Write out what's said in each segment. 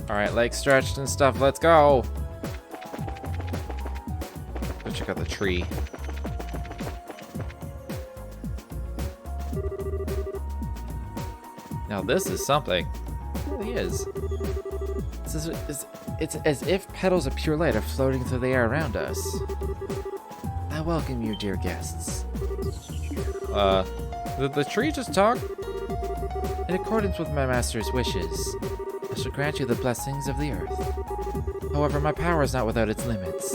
Alright, legs stretched and stuff. Let's go. Let's check out the tree. Now this is something. It really is. It's as if petals of pure light are floating through the air around us. I welcome you, dear guests. Did the tree just talk? In accordance with my master's wishes, I shall grant you the blessings of the earth. However, my power is not without its limits.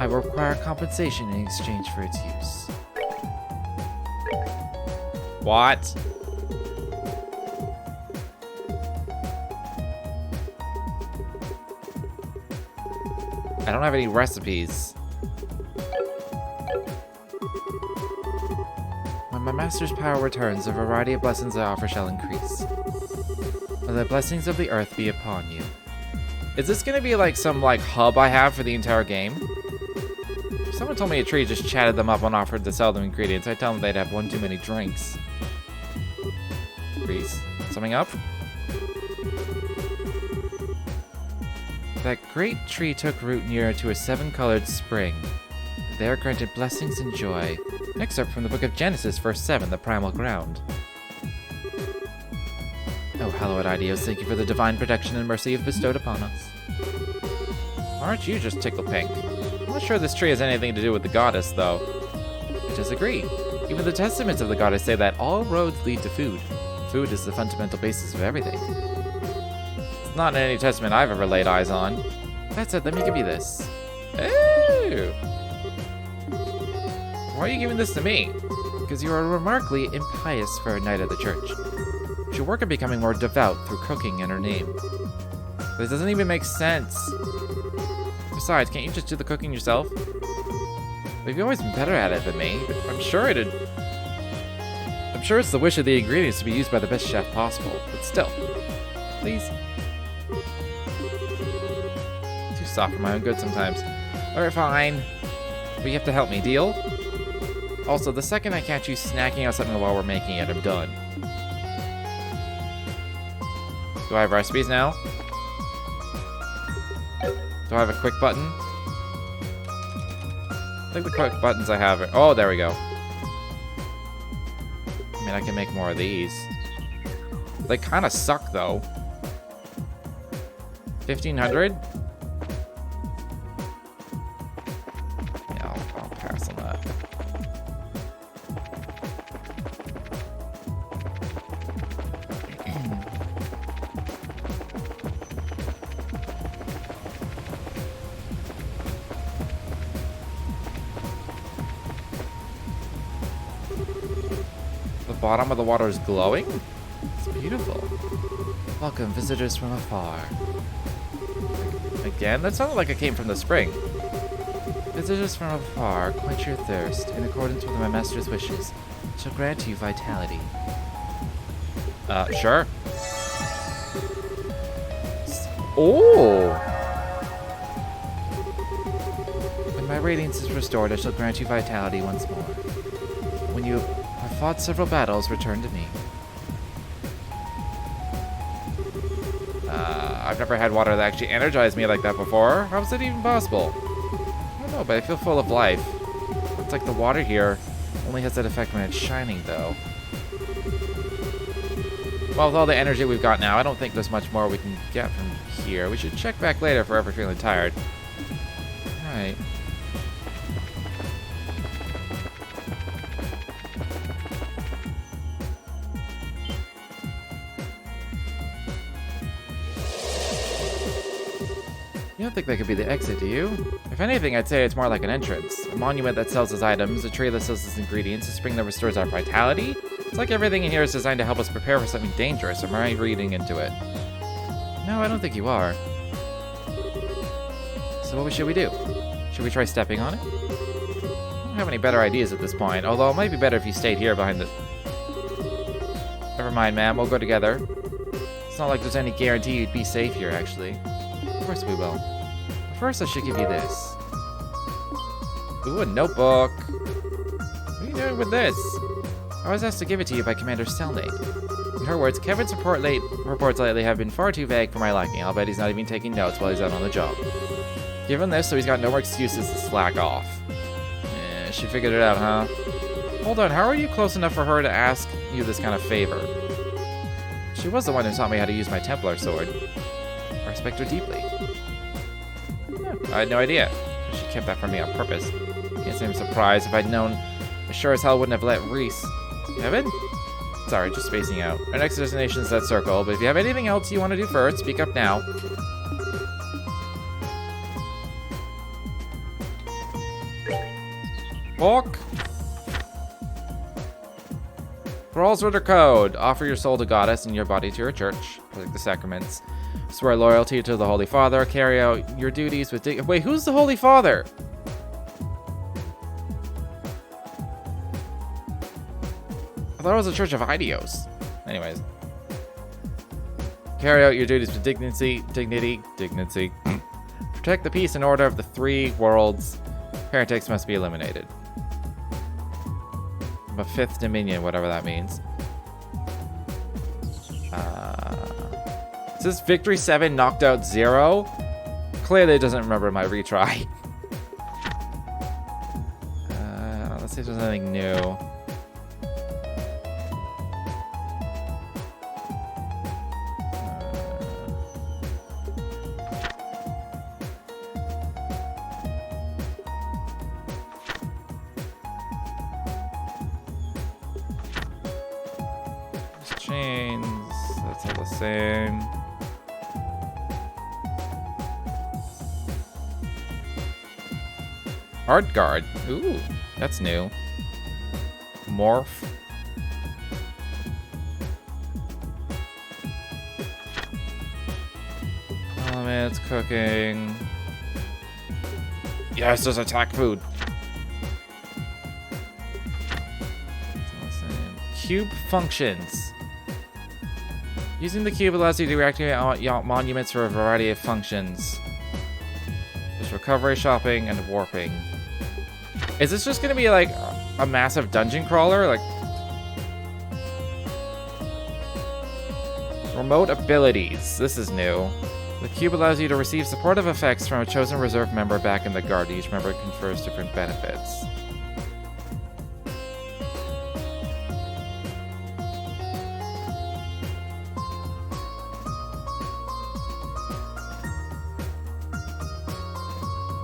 I will require compensation in exchange for its use. What? I don't have any recipes. When my master's power returns, the variety of blessings I offer shall increase. May the blessings of the earth be upon you. Is this gonna be like some hub I have for the entire game? If someone told me a tree just chatted them up and offered to sell them ingredients, I'd tell them they'd have one too many drinks. Freeze. Something up? That great tree took root near to a seven-colored spring. There granted blessings and joy. An excerpt from the book of Genesis, verse 7, the primal ground. Oh, hallowed ideals, thank you for the divine protection and mercy you've bestowed upon us. Aren't you just tickle pink? I'm not sure this tree has anything to do with the goddess, though. I disagree. Even the testaments of the goddess say that all roads lead to food. Food is the fundamental basis of everything. It's not in any testament I've ever laid eyes on. That said, let me give you this. Ooh! Why are you giving this to me? Because you are remarkably impious for a knight of the church. You should work on becoming more devout through cooking in her name. This doesn't even make sense. Besides, can't you just do the cooking yourself? You've always been better at it than me. I'm sure it's the wish of the ingredients to be used by the best chef possible, but still. Please. Too soft for my own good sometimes. Alright, fine. But you have to help me, deal? Also, the second I catch you snacking on something while we're making it, I'm done. Do I have recipes now? Do I have a quick button? I think the quick buttons I have are... Oh, there we go. I mean, I can make more of these. They kind of suck, though. 1,500? Yeah, I'll pass on that. The bottom of the water is glowing? It's beautiful. Welcome, visitors from afar. Again? That sounded like it came from the spring. Visitors from afar, quench your thirst. In accordance with my master's wishes, I shall grant you vitality. Sure. Oh! When my radiance is restored, I shall grant you vitality once more. When you have fought several battles, return to me. I've never had water that actually energized me like that before. How is it even possible? I don't know, but I feel full of life. It's like the water here only has that effect when it's shining, though. Well, with all the energy we've got now, I don't think there's much more we can get from here. We should check back later if we're ever feeling tired. Alright. You don't think that could be the exit, do you? If anything, I'd say it's more like an entrance. A monument that sells us items, a tree that sells us ingredients, a spring that restores our vitality. It's like everything in here is designed to help us prepare for something dangerous. Am I reading into it? No, I don't think you are. So what should we do? Should we try stepping on it? I don't have any better ideas at this point, although it might be better if you stayed here behind the... Never mind, ma'am. We'll go together. It's not like there's any guarantee you'd be safe here, actually. Of course we will. But first, I should give you this. Ooh, a notebook. What are you doing with this? I was asked to give it to you by Commander Cellmate. her words, Kevin's reports lately have been far too vague for my liking. I'll bet he's not even taking notes while he's out on the job. Given this, so he's got no more excuses to slack off. She figured it out, huh? Hold on, how are you close enough for her to ask you this kind of favor? She was the one who taught me how to use my Templar sword. I respect her deeply. I had no idea. She kept that from me on purpose. Can't say I'm surprised. If I'd known, I sure as hell wouldn't have let Reese. Kevin? Sorry, just spacing out. Our next destination is that circle, but if you have anything else you want to do first, speak up now. Walk. Thrall's Order Code. Offer your soul to Goddess and your body to your church. Like the sacraments. Swear loyalty to the Holy Father. Carry out your duties with Wait, who's the Holy Father? I thought it was a Church of Idios. Anyways. Carry out your duties with dignity. Protect the peace and order of the 3 worlds. Heretics must be eliminated. A 5th Dominion, whatever that means. Is this Victory 7 knocked out 0? Clearly it doesn't remember my retry. Let's see if there's anything new. Chains, that's all the same. Hard guard, ooh, that's new. Morph. Elements, cooking. Yes, just attack food. Cube functions. Using the cube allows you to reactivate monuments for a variety of functions. There's recovery, shopping, and warping. Is this just gonna be like a massive dungeon crawler? Like remote abilities. This is new. The cube allows you to receive supportive effects from a chosen reserve member back in the guard. Each member confers different benefits.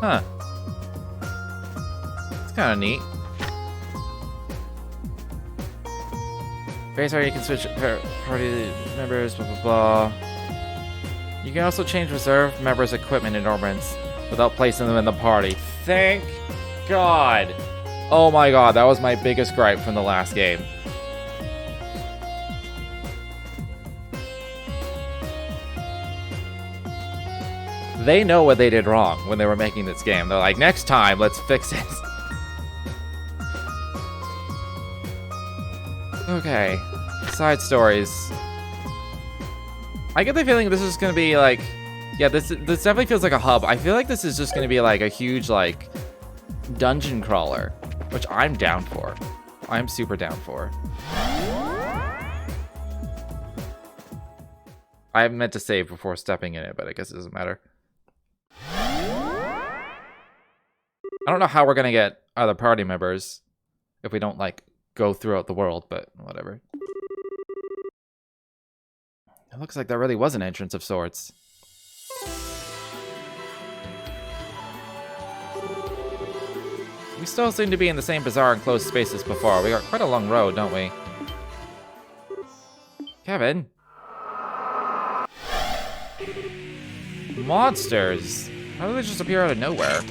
Huh. It's kind of neat. Base where you can switch party members, blah, blah, blah. You can also change reserve members' equipment and ornaments without placing them in the party. Thank God. Oh my God, that was my biggest gripe from the last game. They know what they did wrong when they were making this game. They're like, next time, let's fix it. Okay. Side stories. I get the feeling this is gonna be like... Yeah, this definitely feels like a hub. I feel like this is just gonna be like a huge, like, dungeon crawler. Which I'm down for. I'm super down for. I meant to save before stepping in it, but I guess it doesn't matter. I don't know how we're gonna get other party members if we don't, like, go throughout the world, but whatever. It looks like there really was an entrance of sorts. We still seem to be in the same bizarre enclosed space as before. We got quite a long road, don't we? Kevin? Monsters! How do they just appear out of nowhere?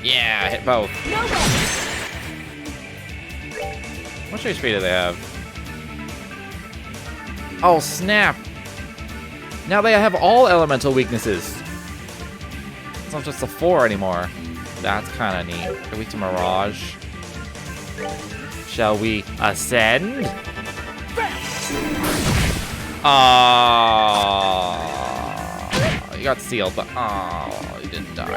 Yeah, hit both. How much HP do they have? Oh, snap! Now they have all elemental weaknesses. It's not just the 4 anymore. That's kind of neat. Are we to Mirage? Shall we ascend? he got sealed, but oh, he didn't die.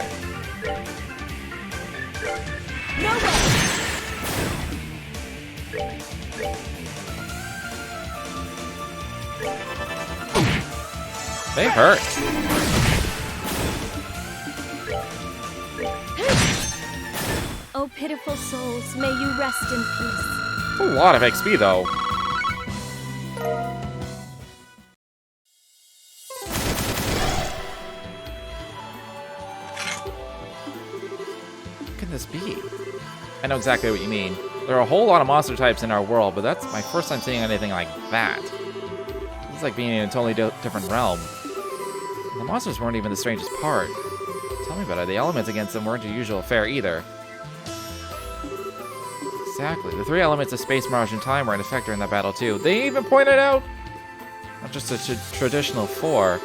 No way! They hurt. Oh, pitiful souls, may you rest in peace. A lot of XP, though. What can this be? I know exactly what you mean. There are a whole lot of monster types in our world, but that's my first time seeing anything like that. It's like being in a totally different realm. The monsters weren't even the strangest part. Tell me about it. The elements against them weren't the usual fare either. Exactly. The 3 elements of space, mirage, and time were in effect during that battle too. They even pointed out not just a traditional 4.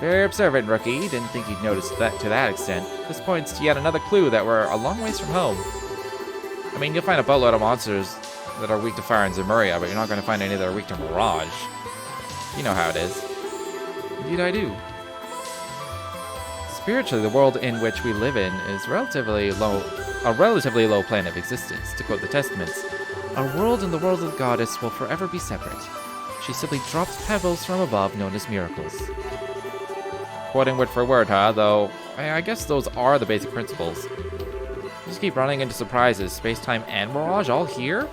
Very observant, rookie. Didn't think you'd notice that to that extent. This points to yet another clue that we're a long ways from home. I mean, you'll find a boatload of monsters that are weak to fire in Zemuria, but you're not going to find any that are weak to mirage. You know how it is. Indeed I do. Spiritually, the world in which we live in is a relatively low plane of existence, to quote the Testaments. Our world and the world of the goddess will forever be separate. She simply drops pebbles from above, known as miracles. Quoting word for word, huh? Though, I guess those are the basic principles. Just keep running into surprises. Space-time and mirage all here?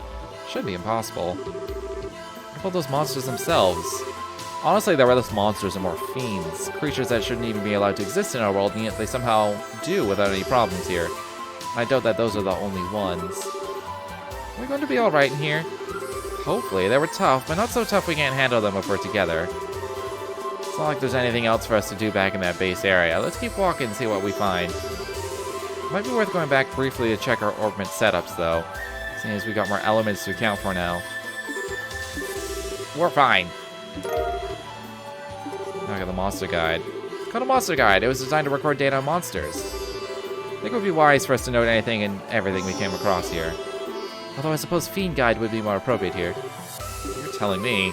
Should be impossible. What about those monsters themselves? Honestly, they're less monsters and more fiends. Creatures that shouldn't even be allowed to exist in our world, and yet they somehow do without any problems here. I doubt that those are the only ones. Are we going to be alright in here? Hopefully. They were tough, but not so tough we can't handle them if we're together. It's not like there's anything else for us to do back in that base area. Let's keep walking and see what we find. Might be worth going back briefly to check our orbit setups, though, seeing as we got more elements to account for now. We're fine. Now I got the monster guide. It's called a monster guide. It was designed to record data on monsters. I think it would be wise for us to note anything and everything we came across here. Although I suppose Fiend Guide would be more appropriate here. You're telling me.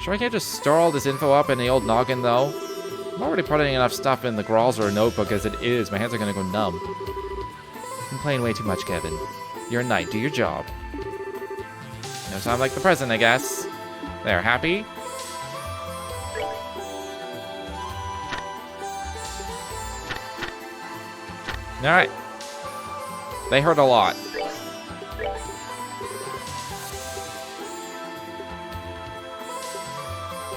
Sure I can't just store all this info up in the old noggin, though? I'm already putting enough stuff in the Gralls or a notebook as it is. My hands are gonna go numb. You complain way too much, Kevin. You're a knight. Do your job. No time like the present, I guess. There, happy? Alright. They hurt a lot.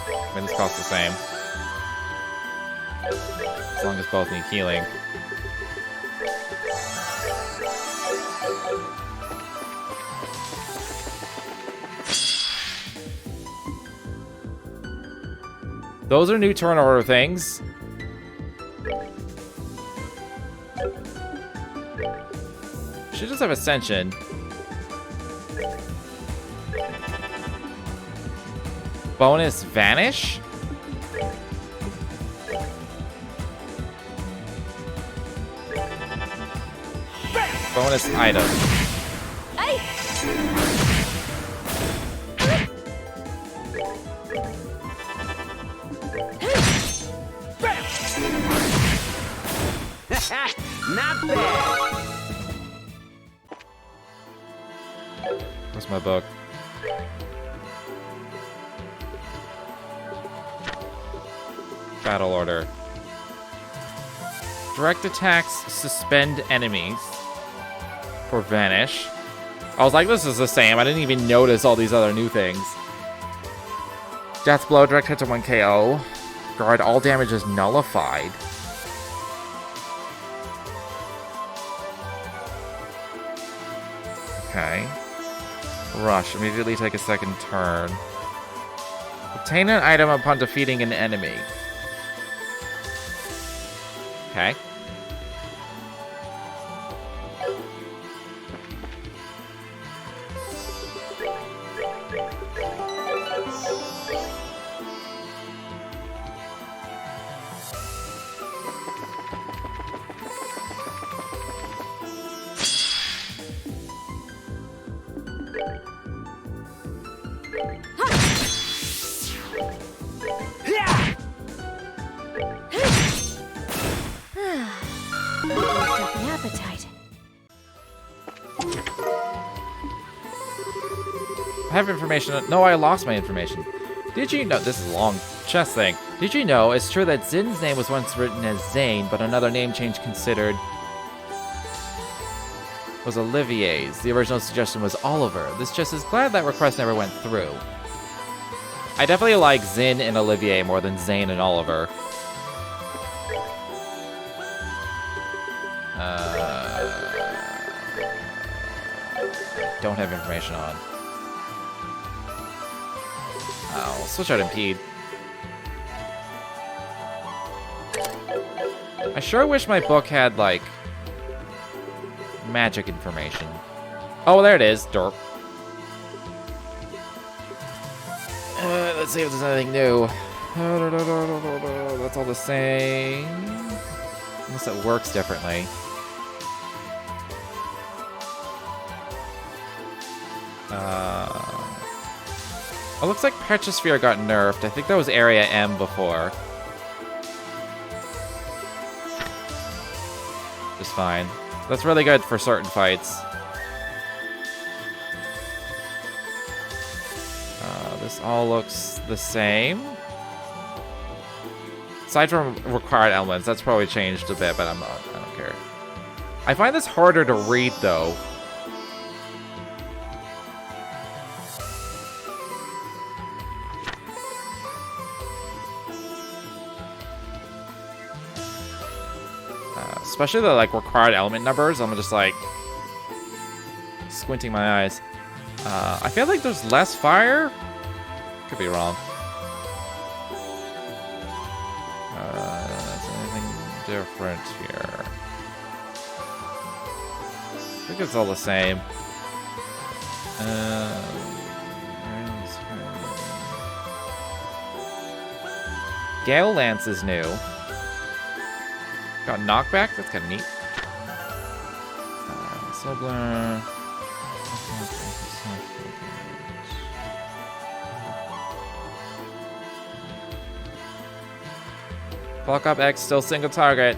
I mean, this costs the same. As long as both need healing. Those are new turn order things. Should just have Ascension. Bonus Vanish? Bonus item. Not bad. Where's my book? Battle order. Direct attacks suspend enemies. For Vanish. I was like, this is the same. I didn't even notice all these other new things. Death blow, direct hit to 1 KO. Guard, all damage is nullified. Okay. Rush, immediately take a second turn. Obtain an item upon defeating an enemy. Okay. That worked up an appetite. I have information. No, I lost my information. Did you know? This is a long chess thing. Did you know it's true that Zin's name was once written as Zane, but another name change considered was Olivier's. The original suggestion was Oliver. This chess is glad that request never went through. I definitely like Zin and Olivier more than Zane and Oliver. Don't have information on. I'll switch out Impede. I sure wish my book had, like, magic information. Oh, there it is. Derp. Let's see if there's anything new. That's all the same. Unless it works differently. It looks like Petrosphere got nerfed. I think that was Area M before. Just fine. That's really good for certain fights. This all looks the same. Aside from required elements, that's probably changed a bit, but I don't care. I find this harder to read, though. Especially the, like, required element numbers. I'm just, like, squinting my eyes. I feel like there's less fire. Could be wrong. Is anything different here? I think it's all the same. Gale Lance is new. Got knockback? That's kind of neat. Sobler. Fuck up X, still single target.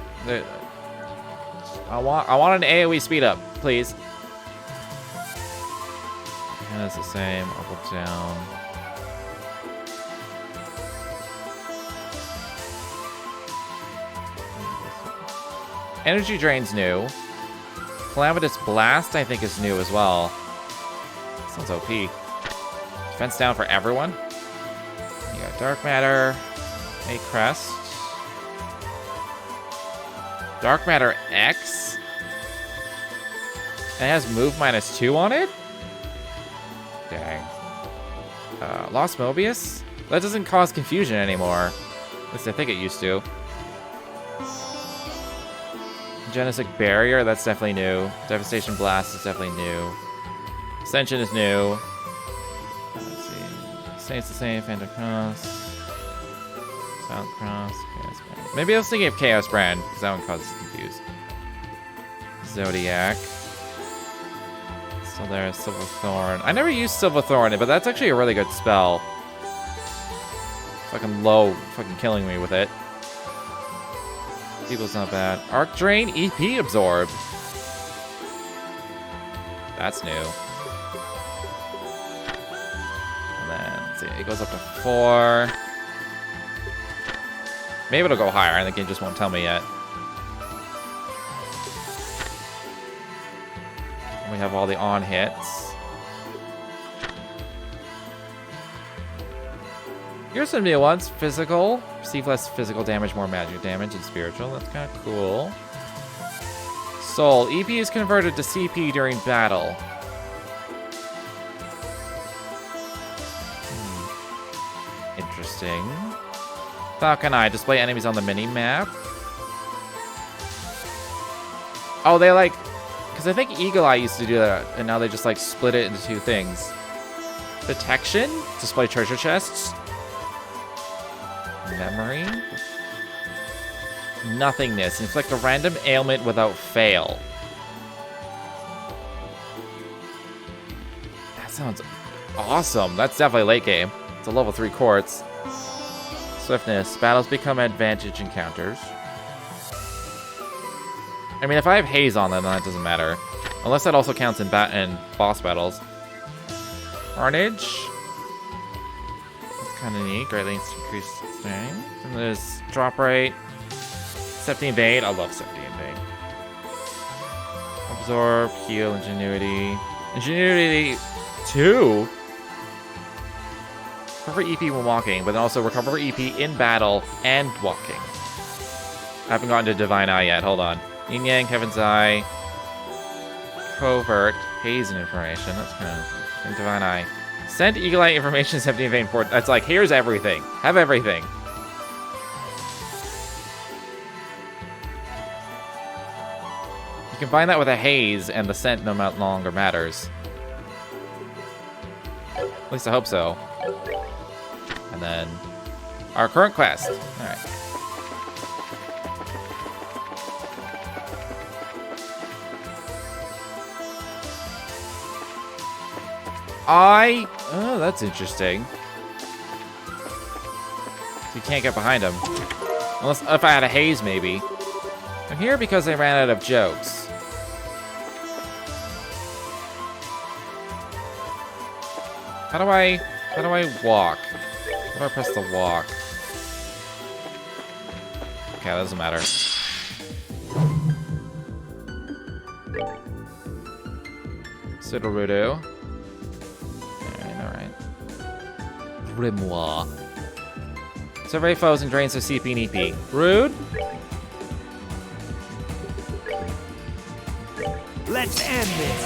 I want an AoE speed up, please. And it's the same, up or down. Energy Drain's new. Calamitous Blast, I think, is new as well. Sounds OP. Defense down for everyone. You got Dark Matter, a Crest. Dark Matter X? And it has move -2 on it? Dang. Lost Mobius? That doesn't cause confusion anymore. At least I think it used to. Genetic Barrier, that's definitely new. Devastation Blast is definitely new. Ascension is new. Let's see. Stays the same. Phantom Cross. Silent Cross. Chaos Brand. Maybe I was thinking of Chaos Brand, because that one causes confused. Zodiac. Still there. Silver Thorn. I never used Silver Thorn, but that's actually a really good spell. Fucking low. Fucking killing me with it. People's not bad. Arc Drain, EP Absorb. That's new. And then, let's see, it goes up to 4. Maybe it'll go higher, and the game just won't tell me yet. We have all the on hits. Here's some new ones. Physical. Receive less physical damage, more magic damage, and spiritual. That's kind of cool. Soul. EP is converted to CP during battle. Interesting. Falcon Eye. Display enemies on the mini-map. Oh, they like... Because I think Eagle Eye used to do that, and now they just like split it into 2 things. Detection. Display treasure chests. Memory. Nothingness. Inflict a random ailment without fail. That sounds awesome. That's definitely late game. It's a level 3 quartz. Swiftness. Battles become advantage encounters. I mean, if I have haze on them, then that doesn't matter. Unless that also counts in boss battles. Carnage. That's kind of neat. Greatly increased strength. And there's drop rate. Scepty Invade. I love Scepty Invade. Absorb, heal, ingenuity. Ingenuity 2? Recover EP when walking, but then also recover EP in battle and walking. I haven't gotten to Divine Eye yet. Hold on. Yin Yang, Heaven's Eye. Covert. Haze and information. That's kind of... And Divine Eye. Send Eagle Eye information 17 vein port. That's like, here's everything. Have everything. You combine that with a haze, and the scent no longer matters. At least I hope so. And then our current quest. Alright. Oh, that's interesting. You can't get behind him. Unless, if I had a haze, maybe. I'm here because I ran out of jokes. How do I walk? How do I press the walk? Okay, that doesn't matter. Sidorudo. Alright. Grimoire. Survey foes and drains their CP and EP. Rude? Let's end this.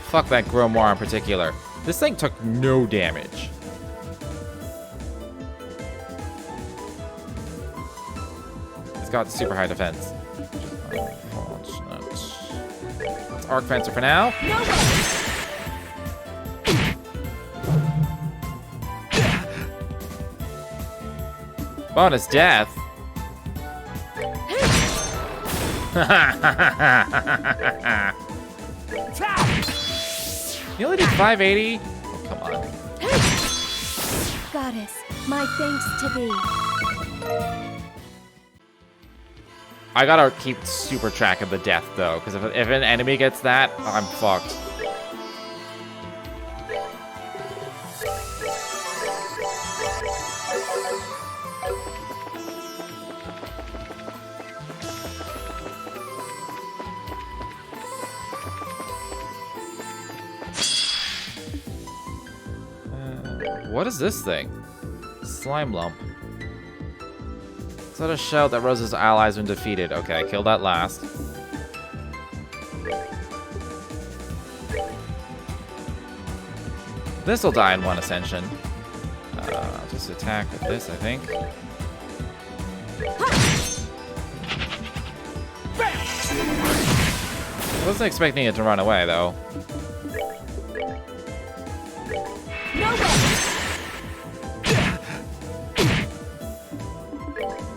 Fuck that Grimoire in particular. This thing took no damage. It's got super high defense. It's Arc Fencer for now. Bonus death. You only did 580? Oh, come on. Goddess, my thanks to thee. I gotta keep super track of the death, though, because if an enemy gets that, I'm fucked. What is this thing? Slime lump. Is that a shell that Rose's allies when defeated? Okay, kill that last. This'll die in one ascension. I'll just attack with this, I think. I wasn't expecting it to run away, though.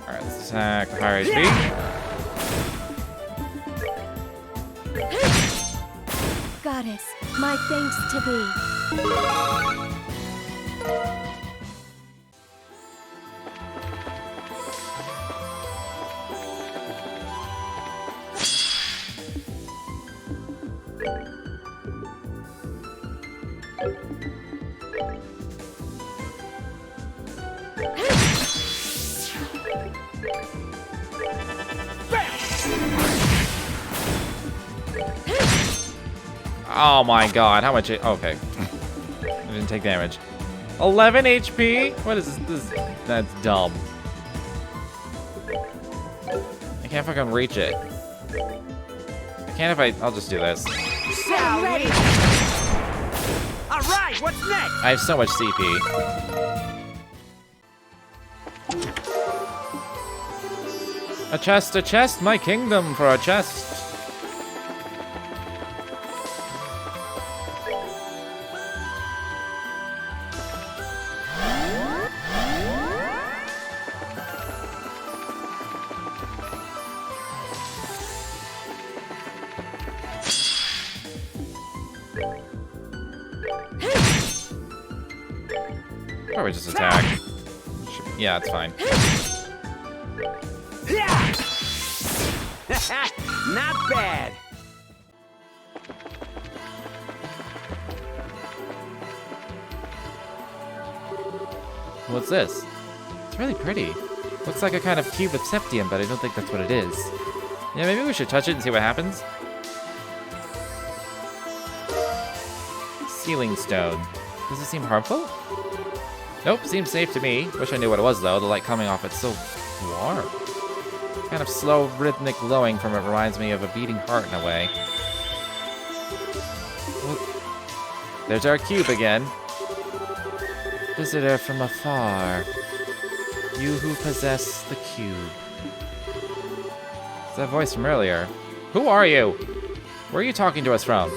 Alright, let's attack higher HP. Goddess, my thanks to thee. Oh my god, how much? Okay. I didn't take damage. 11 HP? What is this? That's dumb. I can't fucking reach it. I can't if I'll just do this. Shall we? Alright, what's next? I have so much CP. A chest, my kingdom for a chest. Probably just attack. Yeah, it's fine. Yeah! Not bad. What's this? It's really pretty. Looks like a kind of cube of septium, but I don't think that's what it is. Yeah, maybe we should touch it and see what happens. Sealing stone. Does it seem harmful? Nope, seems safe to me. Wish I knew what it was, though. The light coming off it's so warm. Kind of slow, rhythmic glowing from it reminds me of a beating heart in a way. Well, there's our cube again. Visitor from afar. You who possess the cube. It's that voice from earlier. Who are you? Where are you talking to us from?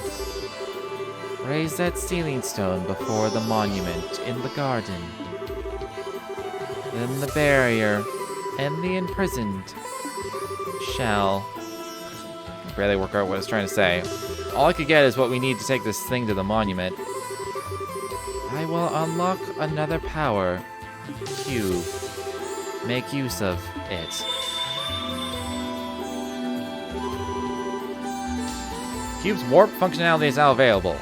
Raise that sealing stone before the monument in the garden. Then the barrier and the imprisoned shall... I can barely work out what it's trying to say. All I could get is what we need to take this thing to the monument. I will unlock another power. Cube. Make use of it. Cube's warp functionality is now available.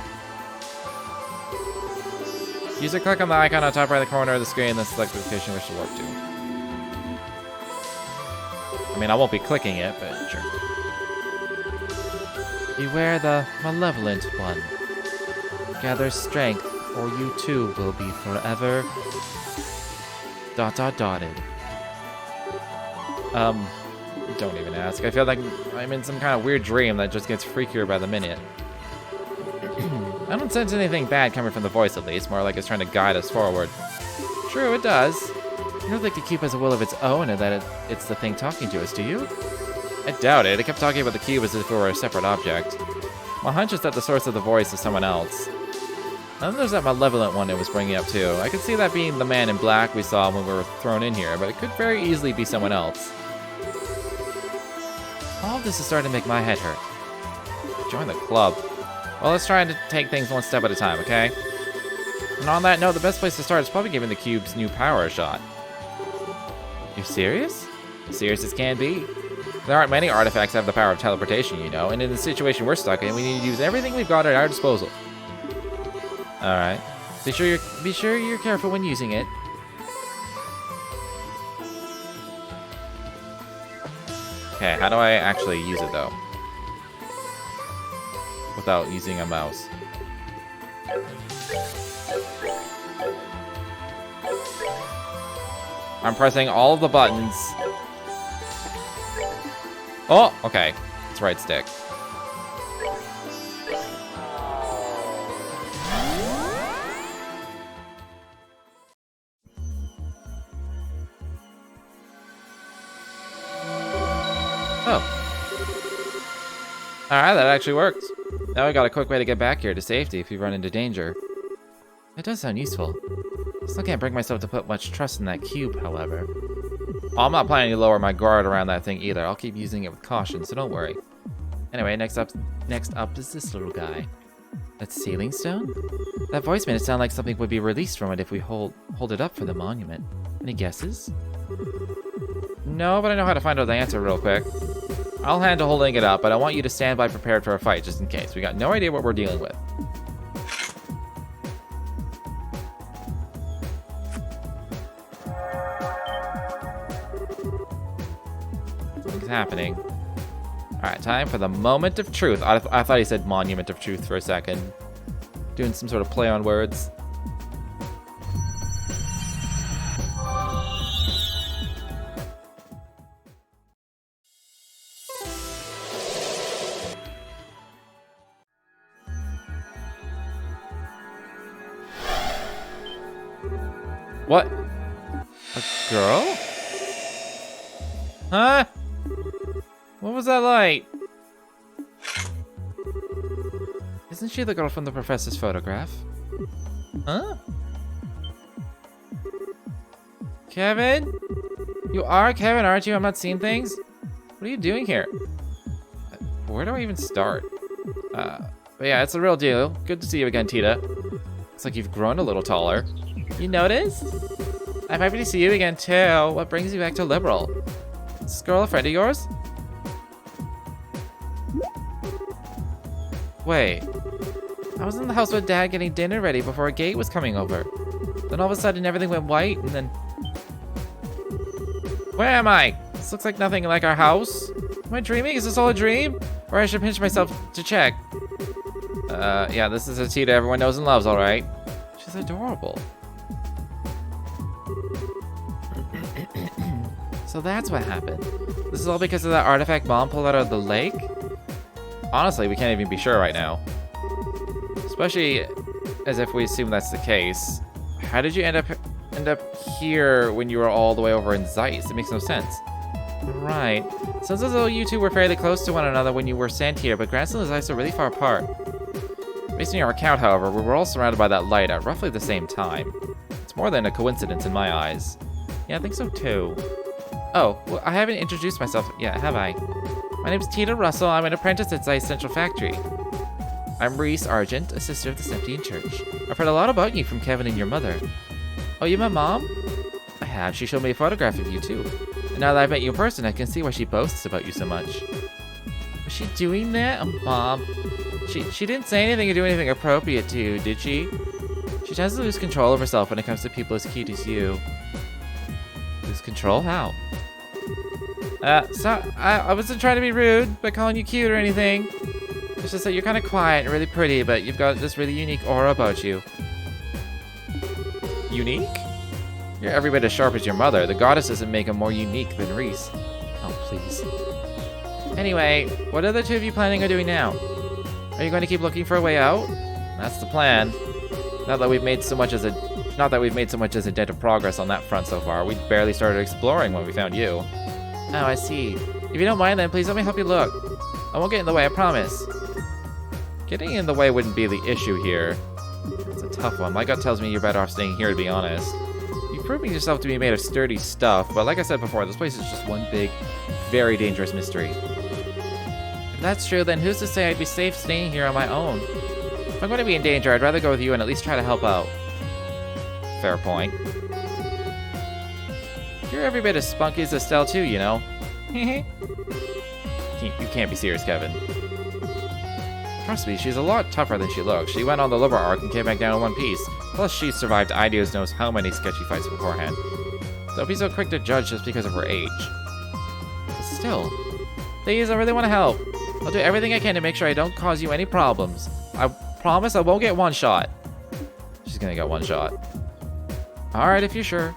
Use a click on the icon on top right of the corner of the screen, then select the location you wish to warp to. I mean, I won't be clicking it, but sure. Beware the malevolent one. Gather strength, or you too will be forever... ... dotted. Don't even ask. I feel like I'm in some kind of weird dream that just gets freakier by the minute. I don't sense anything bad coming from the voice, at least. More like it's trying to guide us forward. True, it does. You don't think the cube has a will of its own and that it's the thing talking to us, do you? I doubt it. It kept talking about the cube as if it were a separate object. My hunch is that the source of the voice is someone else. And then there's that malevolent one it was bringing up, too. I could see that being the man in black we saw when we were thrown in here, but it could very easily be someone else. All of this is starting to make my head hurt. Join the club. Well, let's try to take things one step at a time, okay? And on that note, the best place to start is probably giving the cube's new power a shot. You serious? Serious as can be. There aren't many artifacts that have the power of teleportation, you know, and in the situation we're stuck in, we need to use everything we've got at our disposal. Alright. Be sure you're careful when using it. Okay, how do I actually use it, though? Without using a mouse. I'm pressing all of the buttons. Oh, okay. It's right stick. Oh. Alright, that actually worked. Now we got a quick way to get back here to safety if we run into danger. It does sound useful. Still can't bring myself to put much trust in that cube, however. Oh, I'm not planning to lower my guard around that thing either. I'll keep using it with caution, so don't worry. Anyway, next up is this little guy. That sealing stone? That voice made it sound like something would be released from it if we hold it up for the monument. Any guesses? No, but I know how to find out the answer real quick. I'll handle holding it up, but I want you to stand by prepared for a fight, just in case. We got no idea what we're dealing with. Something's happening. Alright, time for the moment of truth. I thought he said monument of truth for a second. Doing some sort of play on words. What? A girl? Huh? What was that light? Isn't she the girl from the professor's photograph? Huh? Kevin? You are Kevin, aren't you? I'm not seeing things? What are you doing here? Where do I even start? But yeah, it's the real deal. Good to see you again, Tita. Looks like you've grown a little taller. You notice? I'm happy to see you again, too. What brings you back to Liberal? Is this girl a friend of yours? Wait. I was in the house with Dad getting dinner ready before a gate was coming over. Then all of a sudden everything went white and then... Where am I? This looks like nothing like our house. Am I dreaming? Is this all a dream? Or I should pinch myself to check. Yeah, this is a Tita everyone knows and loves, alright? She's adorable. So that's what happened. This is all because of that artifact Mom pulled out of the lake? Honestly, we can't even be sure right now. Especially as if we assume that's the case. How did you end up here when you were all the way over in Zeiss? It makes no sense. Right. Sounds as though you two were fairly close to one another when you were sent here, but Grassland and Zeiss are really far apart. Based on your account, however, we were all surrounded by that light at roughly the same time. It's more than a coincidence in my eyes. Yeah, I think so too. Oh, well, I haven't introduced myself yet, have I? My name's Tita Russell. I'm an apprentice at Zeiss Central Factory. I'm Reese Argent, a sister of the Septian Church. I've heard a lot about you from Kevin and your mother. Oh, you met Mom? I have. She showed me a photograph of you, too. And now that I've met you in person, I can see why she boasts about you so much. Was she doing that? Oh, Mom. She didn't say anything or do anything appropriate to you, did she? She tends to lose control of herself when it comes to people as cute as you. Lose control? How? I wasn't trying to be rude by calling you cute or anything. It's just that you're kind of quiet and really pretty, but you've got this really unique aura about you. Unique? You're every bit as sharp as your mother. The goddess doesn't make him more unique than Reese. Oh, please. Anyway, what are the two of you planning on doing now? Are you going to keep looking for a way out? That's the plan. Not that we've made so much as a dent of progress on that front so far. We barely started exploring when we found you. Oh, I see. If you don't mind, then please let me help you look. I won't get in the way, I promise. Getting in the way wouldn't be the issue here. It's a tough one. My gut tells me you're better off staying here, to be honest. You've proven yourself to be made of sturdy stuff, but like I said before, this place is just one big, very dangerous mystery. If that's true, then who's to say I'd be safe staying here on my own? If I'm going to be in danger, I'd rather go with you and at least try to help out. Fair point. You're every bit as spunky as Estelle too, you know. You can't be serious, Kevin. Trust me, she's a lot tougher than she looks. She went on the liver arc and came back down in one piece. Plus, she survived Ideas knows how many sketchy fights beforehand. Don't be so quick to judge just because of her age. But still, please, I really want to help. I'll do everything I can to make sure I don't cause you any problems. I promise I won't get one shot. She's gonna get one shot. Alright, if you're sure.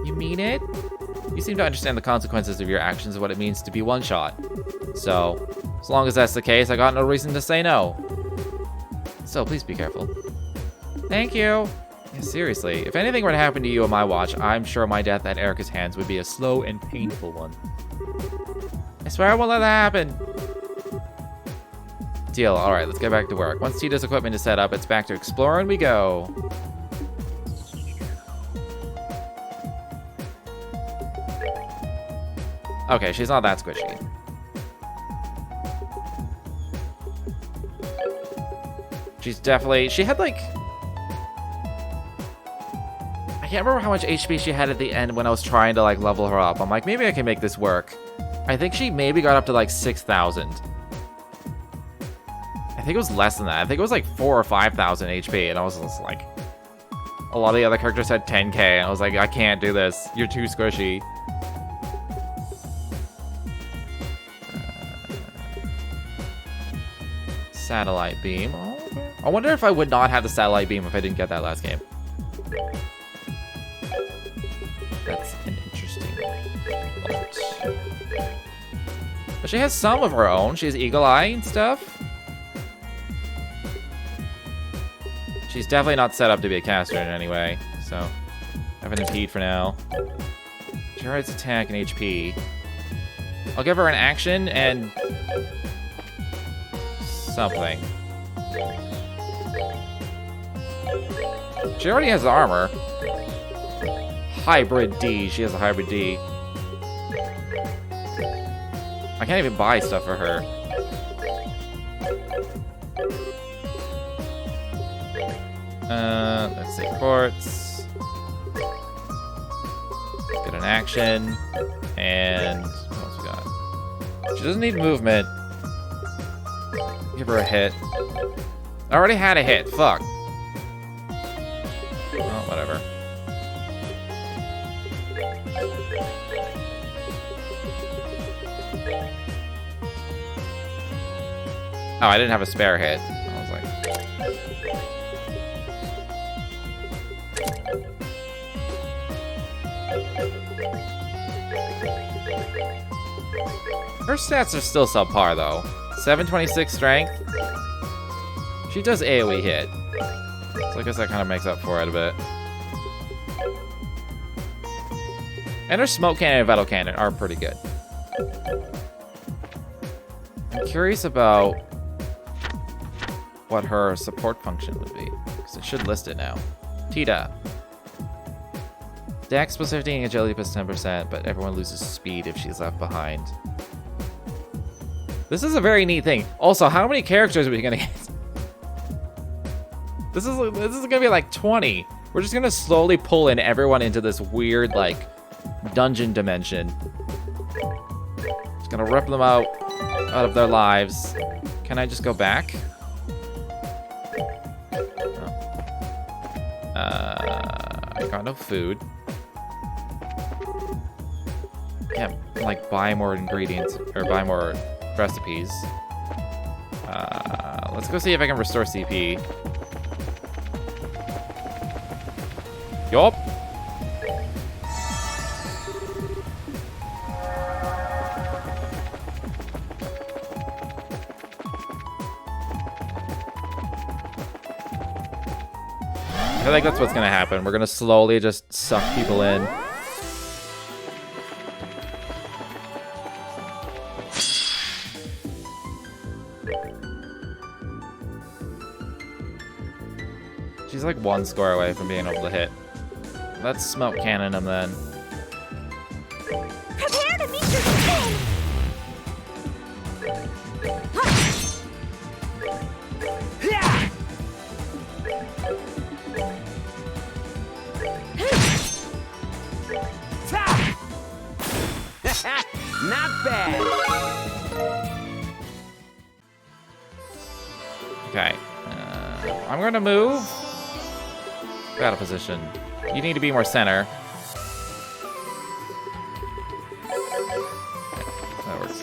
You mean it? You seem to understand the consequences of your actions and what it means to be one shot. So, as long as that's the case, I got no reason to say no. So, please be careful. Thank you. Yeah, seriously, if anything were to happen to you on my watch, I'm sure my death at Erica's hands would be a slow and painful one. I swear I won't let that happen. Deal. Alright, let's get back to work. Once Tita's equipment is set up, it's back to exploring we go. Okay, she's not that squishy. She's definitely... She had, like... I can't remember how much HP she had at the end when I was trying to, like, level her up. I'm like, maybe I can make this work. I think she maybe got up to, like, 6,000. I think it was less than that. I think it was, like, 4,000 or 5,000 HP, and I was just like... A lot of the other characters had 10k, and I was like, I can't do this. You're too squishy. Satellite beam. Oh, okay. I wonder if I would not have the satellite beam if I didn't get that last game. That's an interesting thought. But she has some of her own. She has Eagle Eye and stuff. She's definitely not set up to be a caster in any way. So, have an impede for now. Jared's attack and HP. I'll give her an action and... something. She already has the armor. Hybrid D. She has a hybrid D. I can't even buy stuff for her. Let's see. Quartz. Let's get an action. And what else we got? She doesn't need movement. Give her a hit. I already had a hit. Fuck. Oh, whatever. Oh, I didn't have a spare hit. I was like... Her stats are still subpar, though. 726 strength. She does AoE hit. So I guess that kind of makes up for it a bit. And her smoke cannon and metal cannon are pretty good. I'm curious about what her support function would be, because it should list it now. Tita. Dex plus 15, agility plus 10%, but everyone loses speed if she's left behind. This is a very neat thing. Also, how many characters are we gonna get? This is gonna be like 20. We're just gonna slowly pull in everyone into this weird, like, dungeon dimension. Just gonna rip them out of their lives. Can I just go back? Oh. I got no food. Can't, like, buy more ingredients, or buy more recipes. Let's go see if I can restore CP. Yup. I think that's what's gonna happen. We're gonna slowly just suck people in. She's like one square away from being able to hit. Let's smoke cannon him then. Prepare to meet your doom! Not bad. Okay. I'm gonna move. Battle position. You need to be more center. That works.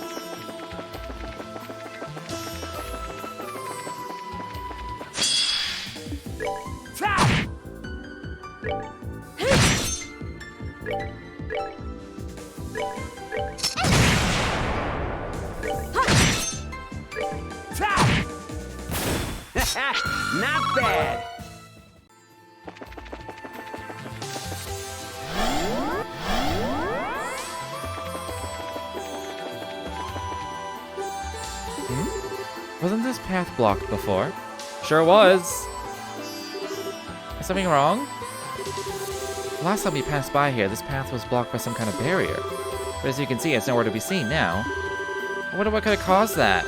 Not bad. Wasn't this path blocked before? Sure was. Is something wrong? Last time we passed by here, this path was blocked by some kind of barrier. But as you can see, it's nowhere to be seen now. I wonder what could have caused that.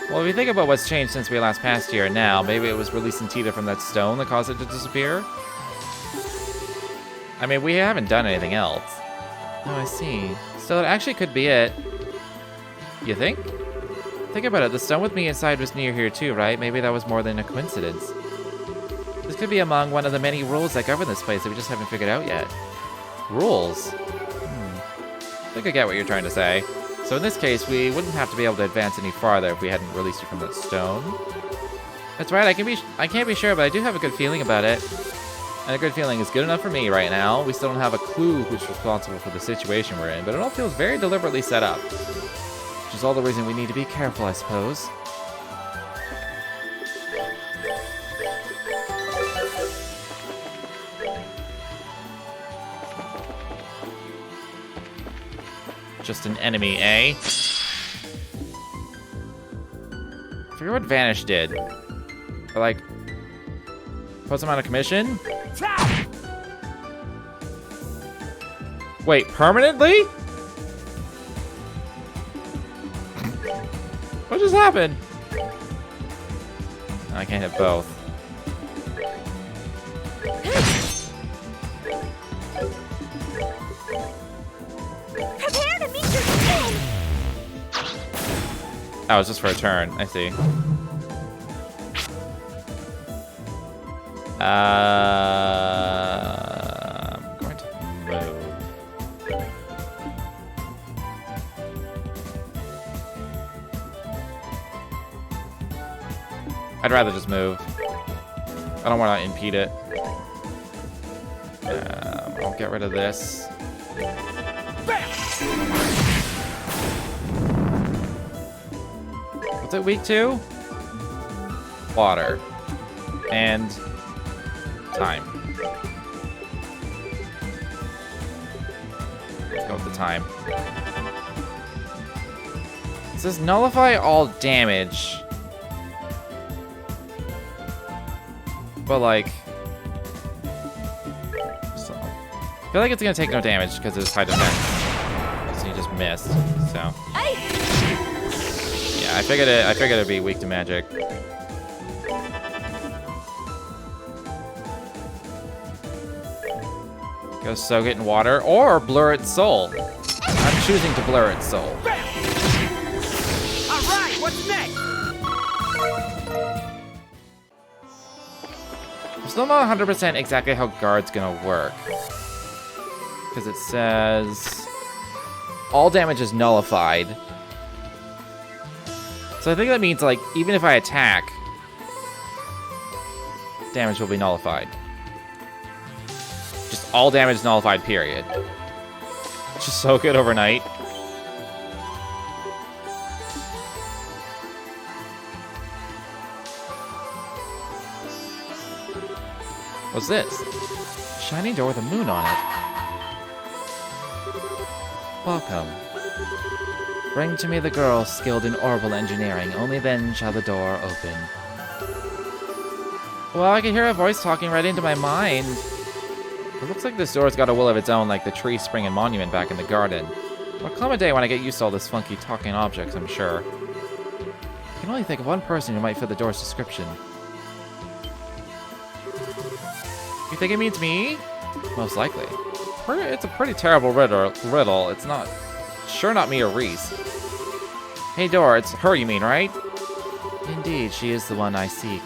Well, if you think about what's changed since we last passed here now, maybe it was releasing Tita from that stone that caused it to disappear? I mean, we haven't done anything else. Oh, I see. So it actually could be it. You think? Think about it, the stone with me inside was near here too, right? Maybe that was more than a coincidence. This could be among one of the many rules that govern this place that we just haven't figured out yet. Rules? I think I get what you're trying to say. So in this case, we wouldn't have to be able to advance any farther if we hadn't released it from that stone. That's right, I can't be sure, but I do have a good feeling about it. And a good feeling is good enough for me right now. We still don't have a clue who's responsible for the situation we're in, but it all feels very deliberately set up. Which is all the reason we need to be careful, I suppose. Just an enemy, eh? I forget what Vanish did. But, like, puts him on a commission? Wait, permanently? What just happened? I can't hit both. Oh, it's just for a turn. I see. I'm going to move. I'd rather just move. I don't want to impede it. I'll get rid of this. What's it weak to? Water. And time. Let's go with the time. It says nullify all damage. But like, so I feel like it's gonna take no damage because it's high defense. So you just missed. So yeah, I figured it'd be weak to magic. Go soak it in water or blur its soul. I'm choosing to blur its soul. All right, what's next? I'm still not 100% exactly how guard's gonna work. Because it says all damage is nullified. So I think that means, like, even if I attack, damage will be nullified. Just all damage nullified, period. It's just so good overnight. What's this? Shiny door with a moon on it. Welcome. Bring to me the girl skilled in orbital engineering. Only then shall the door open. Well, I can hear a voice talking right into my mind. It looks like this door's got a will of its own, like the tree, spring, and monument back in the garden. There'll come a day when I get used to all this funky talking objects, I'm sure. I can only think of one person who might fit the door's description. You think it means me? Most likely. It's a pretty terrible riddle. It's not... Sure not me or Reese. Hey, door, it's her you mean, right? Indeed, she is the one I seek.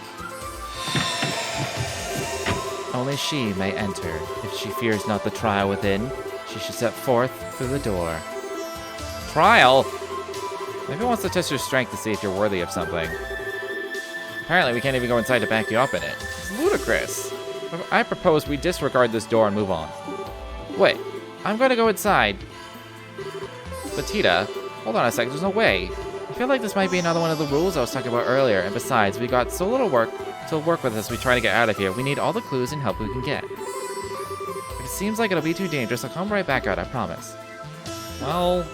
Only she may enter. If she fears not the trial within, she should step forth through the door. Trial? Maybe it wants to test your strength to see if you're worthy of something. Apparently, we can't even go inside to back you up in it. It's ludicrous. I propose we disregard this door and move on. Wait, I'm going to go inside. But Tita, hold on a sec, there's no way. I feel like this might be another one of the rules I was talking about earlier, and besides, we got so little work to work with as we try to get out of here. We need all the clues and help we can get. If it seems like it'll be too dangerous, I'll come right back out, I promise. Well,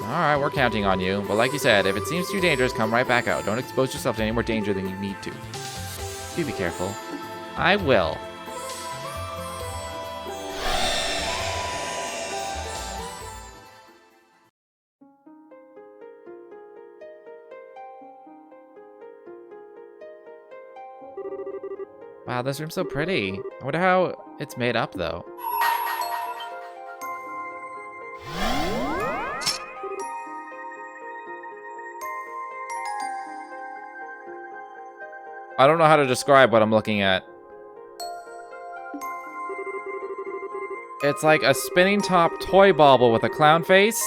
alright, we're counting on you. But like you said, if it seems too dangerous, come right back out. Don't expose yourself to any more danger than you need to. Do be careful. I will. Wow, this room's so pretty. I wonder how it's made up, though. I don't know how to describe what I'm looking at. It's like a spinning top toy bauble with a clown face.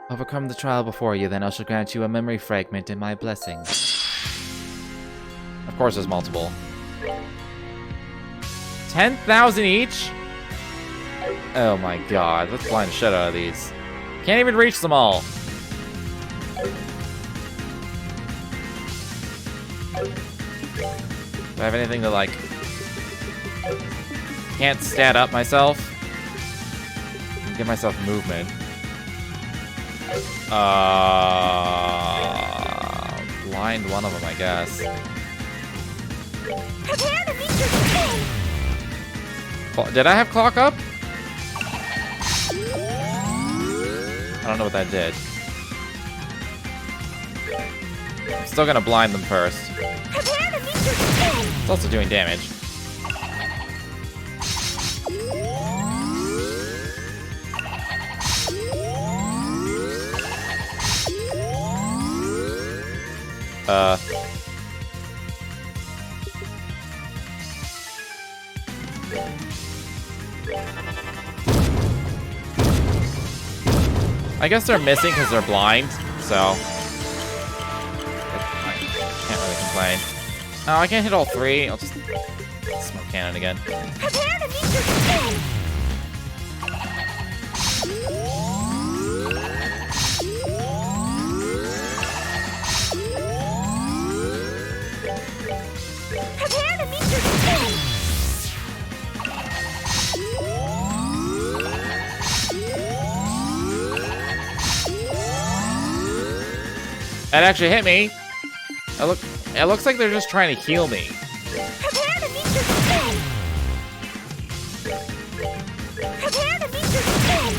Overcome the trial before you, then I shall grant you a memory fragment and my blessing. Of course there's multiple. 10,000 each? Oh my god, let's blind the shit out of these. Can't even reach them all. Do I have anything to, like... Can't stand up myself? Give myself movement. Blind one of them, I guess. Prepare to meet your king! Did I have clock up? I don't know what that did. I'm still gonna blind them first. Prepare to meet your king! It's also doing damage. I guess they're missing because they're blind, so I can't really complain. Oh, I can't hit all three. I'll just smoke cannon again. Prepare to meet your spin! Prepare to meet your spin! That actually hit me. It looks like they're just trying to heal me. Prepare to meet your spin! Prepare to meet your spin!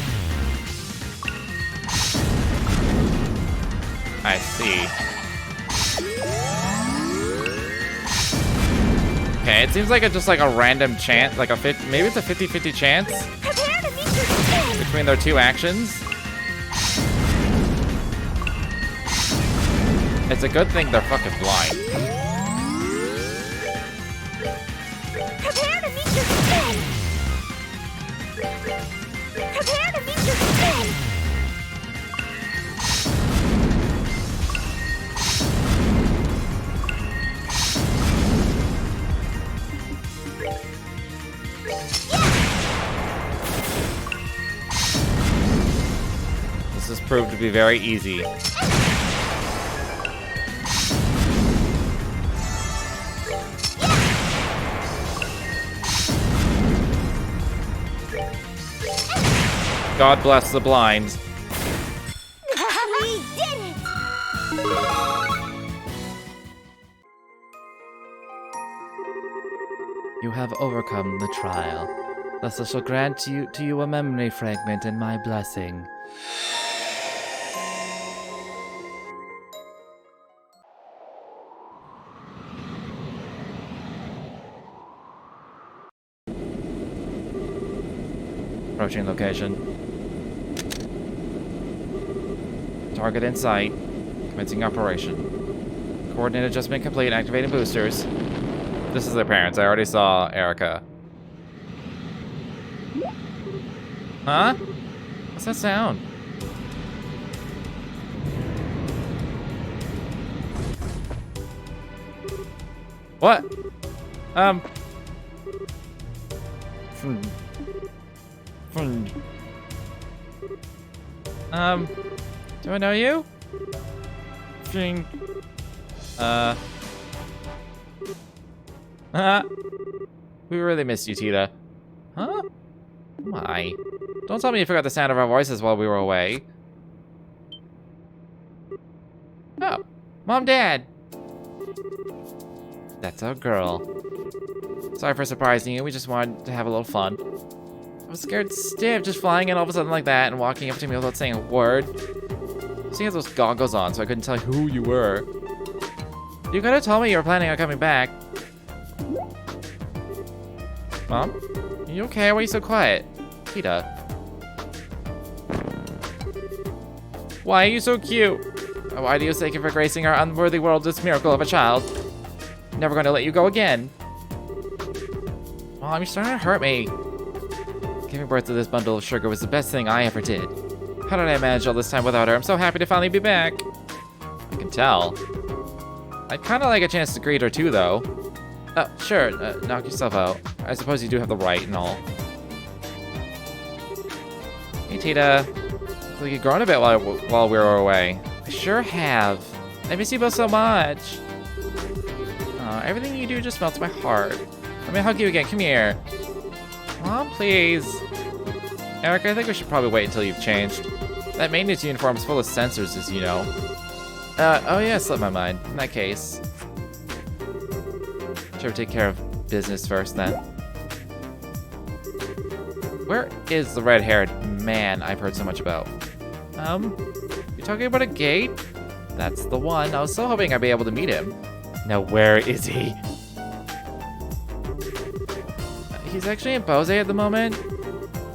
I see. Okay, it seems like it's just like a random chance, like maybe it's a 50-50 chance Prepare to meet your spin! between their two actions. It's a good thing they're fucking blind. Prepare to meet your spin! Prepare to meet your spin! This has proved to be very easy. God bless the blind. We did it! You have overcome the trial. Thus I shall grant to you a memory fragment and my blessing. Approaching location. Target in sight. Commencing operation. Coordinate adjustment complete. Activating boosters. This is their parents. I already saw Erica. Huh? What's that sound? What? Do I know you? We really missed you, Tita. Huh? My. Don't tell me you forgot the sound of our voices while we were away. Oh, Mom, Dad. That's our girl. Sorry for surprising you. We just wanted to have a little fun. I was scared stiff just flying in all of a sudden like that and walking up to me without saying a word. She had those goggles on, so I couldn't tell who you were. You could have told me you were planning on coming back. Mom? Are you okay? Why are you so quiet? Tita. Why are you so cute? Why do you thank you for gracing our unworthy world this miracle of a child? Never going to let you go again. Mom, you're starting to hurt me. Giving birth to this bundle of sugar was the best thing I ever did. How did I manage all this time without her? I'm so happy to finally be back. I can tell. I'd kind of like a chance to greet her too, though. Oh, sure. Knock yourself out. I suppose you do have the right and all. Hey, Tita. Looks like you've grown a bit while we were away. I sure have. I miss you both so much. Everything you do just melts my heart. Let me hug you again. Come here. Mom, please. Erica, I think we should probably wait until you've changed. That maintenance uniform's full of sensors, as you know. Oh yeah, slipped my mind. In that case, should we take care of business first, then? Where is the red-haired man I've heard so much about? You talking about a gate? That's the one. I was so hoping I'd be able to meet him. Now, where is he? He's actually in Bose at the moment.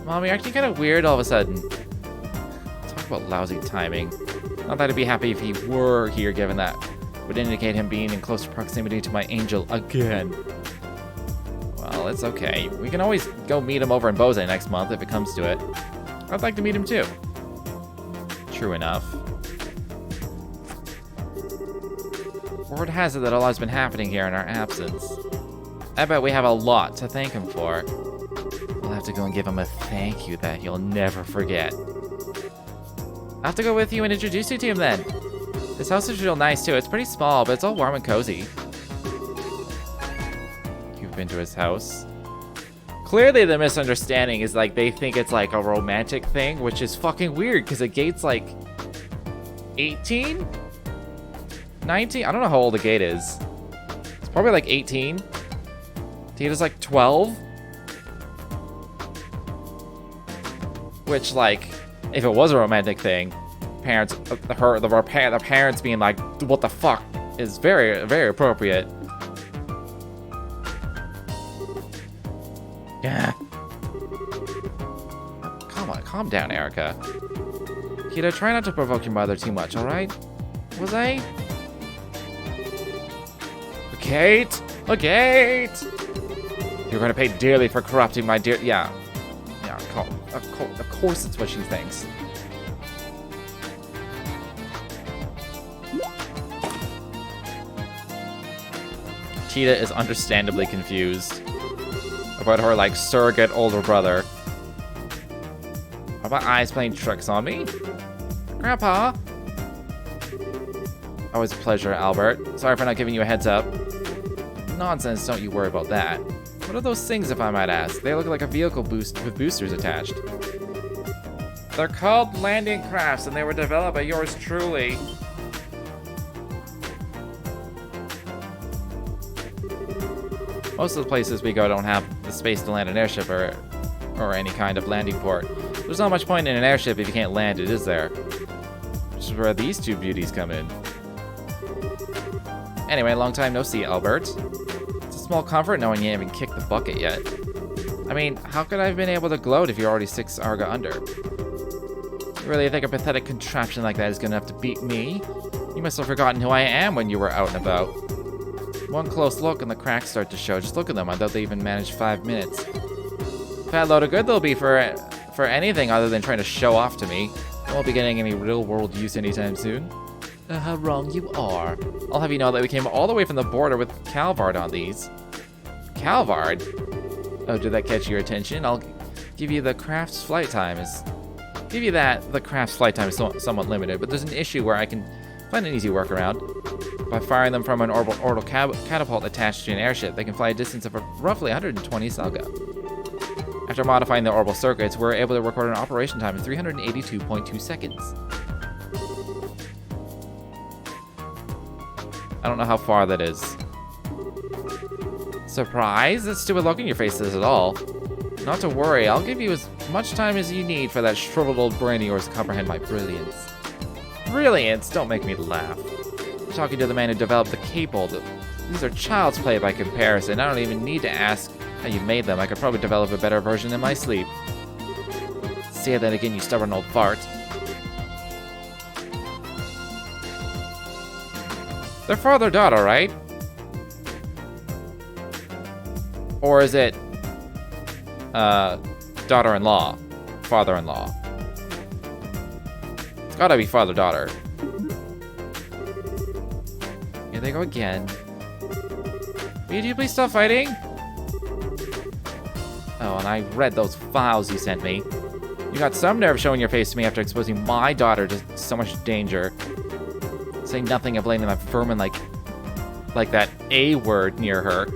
Mom, you're acting kind of weird all of a sudden. Talk about lousy timing. Not that I'd be happy if he were here, given that would indicate him being in close proximity to my angel again. Well, it's okay. We can always go meet him over in Bose next month if it comes to it. I'd like to meet him too. True enough. Word has it that a lot's been happening here in our absence. I bet we have a lot to thank him for. We'll have to go and give him a thank you that he'll never forget. I'll have to go with you and introduce you to him then. This house is real nice too. It's pretty small, but it's all warm and cozy. You've been to his house? Clearly the misunderstanding is like they think it's like a romantic thing, which is fucking weird because the gate's like 18? 19? I don't know how old the gate is. It's probably like 18. Tita's like 12. Which, like, if it was a romantic thing, the parents being like, what the fuck, is very, very appropriate. Yeah. Come on, calm down, Erica. Kita, try not to provoke your mother too much, alright? Was I? Kate! Kate! You're gonna pay dearly for corrupting my dear... Yeah. Yeah, of course it's what she thinks. Tita is understandably confused about her, like, surrogate older brother. Are my eyes playing tricks on me? Grandpa? Always a pleasure, Albert. Sorry for not giving you a heads up. Nonsense, don't you worry about that. What are those things, if I might ask? They look like a vehicle boost with boosters attached. They're called landing crafts, and they were developed by yours truly. Most of the places we go don't have the space to land an airship or any kind of landing port. There's not much point in an airship if you can't land it, is there? Which is where these two beauties come in. Anyway, long time no see, Albert. It's a small comfort knowing you haven't kicked the bucket yet. I mean, how could I have been able to gloat if you're already 6 Arga under? You really think a pathetic contraption like that is good enough to beat me? You must have forgotten who I am when you were out and about. One close look and the cracks start to show. Just look at them. I thought they even managed 5 minutes. Fat load of good they'll be for anything other than trying to show off to me. I won't be getting any real-world use anytime soon. How wrong you are. I'll have you know that we came all the way from the border with Calvard on these. Calvard? Oh, did that catch your attention? I'll give you the craft's flight time is... Give you that, the craft's flight time is somewhat limited, but there's an issue where I can find an easy workaround. By firing them from an orbital catapult attached to an airship, they can fly a distance of roughly 120 Salga. After modifying the orbital circuits, we're able to record an operation time of 382.2 seconds. I don't know how far that is. Surprise? That stupid look in your face says it all. Not to worry, I'll give you as much time as you need for that shriveled old brain of yours to comprehend my brilliance. Brilliance? Don't make me laugh. I'm talking to the man who developed the cable. These are child's play by comparison. I don't even need to ask how you made them. I could probably develop a better version in my sleep. Say that again, you stubborn old fart. They're father-daughter, right? Or is it daughter-in-law? Father-in-law? It's gotta be father-daughter. Here they go again. Will you please stop fighting? Oh, and I read those files you sent me. You got some nerve showing your face to me after exposing my daughter to so much danger. Saying nothing of blaming that vermin like that A word near her.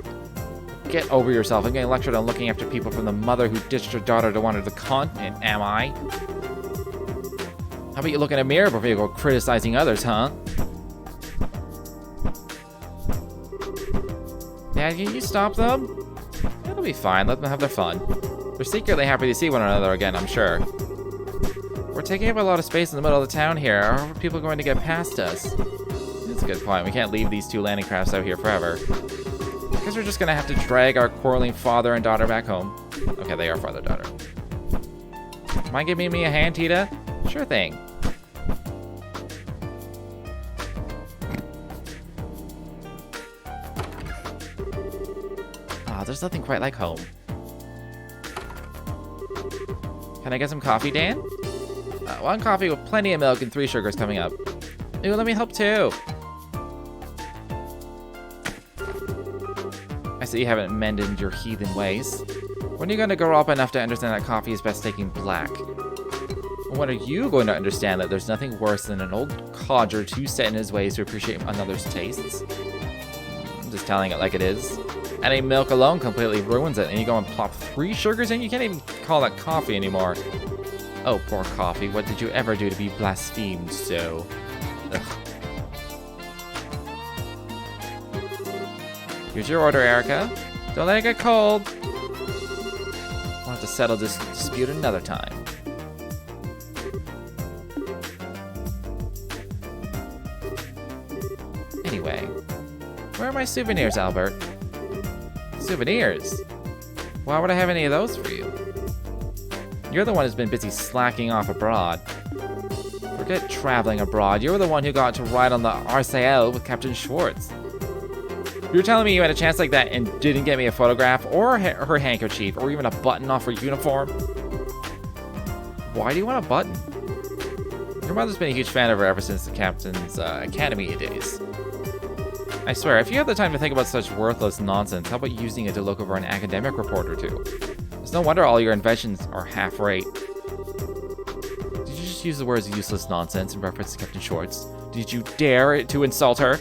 Get over yourself. I'm getting lectured on looking after people from the mother who ditched her daughter to wander the continent, am I? How about you look in a mirror before you go criticizing others, huh? Dad, can you stop them? It'll be fine. Let them have their fun. They're secretly happy to see one another again, I'm sure. We're taking up a lot of space in the middle of the town here. How are people going to get past us? That's a good point. We can't leave these two landing crafts out here forever. I guess we're just gonna have to drag our quarreling father and daughter back home. Okay, they are father-daughter. Mind giving me a hand, Tita? Sure thing. there's nothing quite like home. Can I get some coffee, Dan? 1 coffee with plenty of milk and 3 sugars coming up. Ooh, let me help too. I see you haven't mended your heathen ways. When are you going to grow up enough to understand that coffee is best taken black? When are you going to understand that there's nothing worse than an old codger too set in his ways to appreciate another's tastes? I'm just telling it like it is. Adding milk alone completely ruins it, and you go and plop 3 sugars in? You can't even call that coffee anymore. Oh, poor coffee. What did you ever do to be blasphemed so? Ugh. Here's your order, Erica. Don't let it get cold. We'll have to settle this dispute another time. Anyway, where are my souvenirs, Albert? Souvenirs? Why would I have any of those for you? You're the one who's been busy slacking off abroad. Forget traveling abroad. You're the one who got to ride on the RCL with Captain Schwartz. You're telling me you had a chance like that and didn't get me a photograph or her handkerchief or even a button off her uniform? Why do you want a button? Your mother's been a huge fan of her ever since the Captain's Academy days. I swear, if you have the time to think about such worthless nonsense, how about using it to look over an academic report or two? It's no wonder all your inventions are half-rate. Did you just use the words useless nonsense in reference to Captain Schwartz? Did you dare to insult her?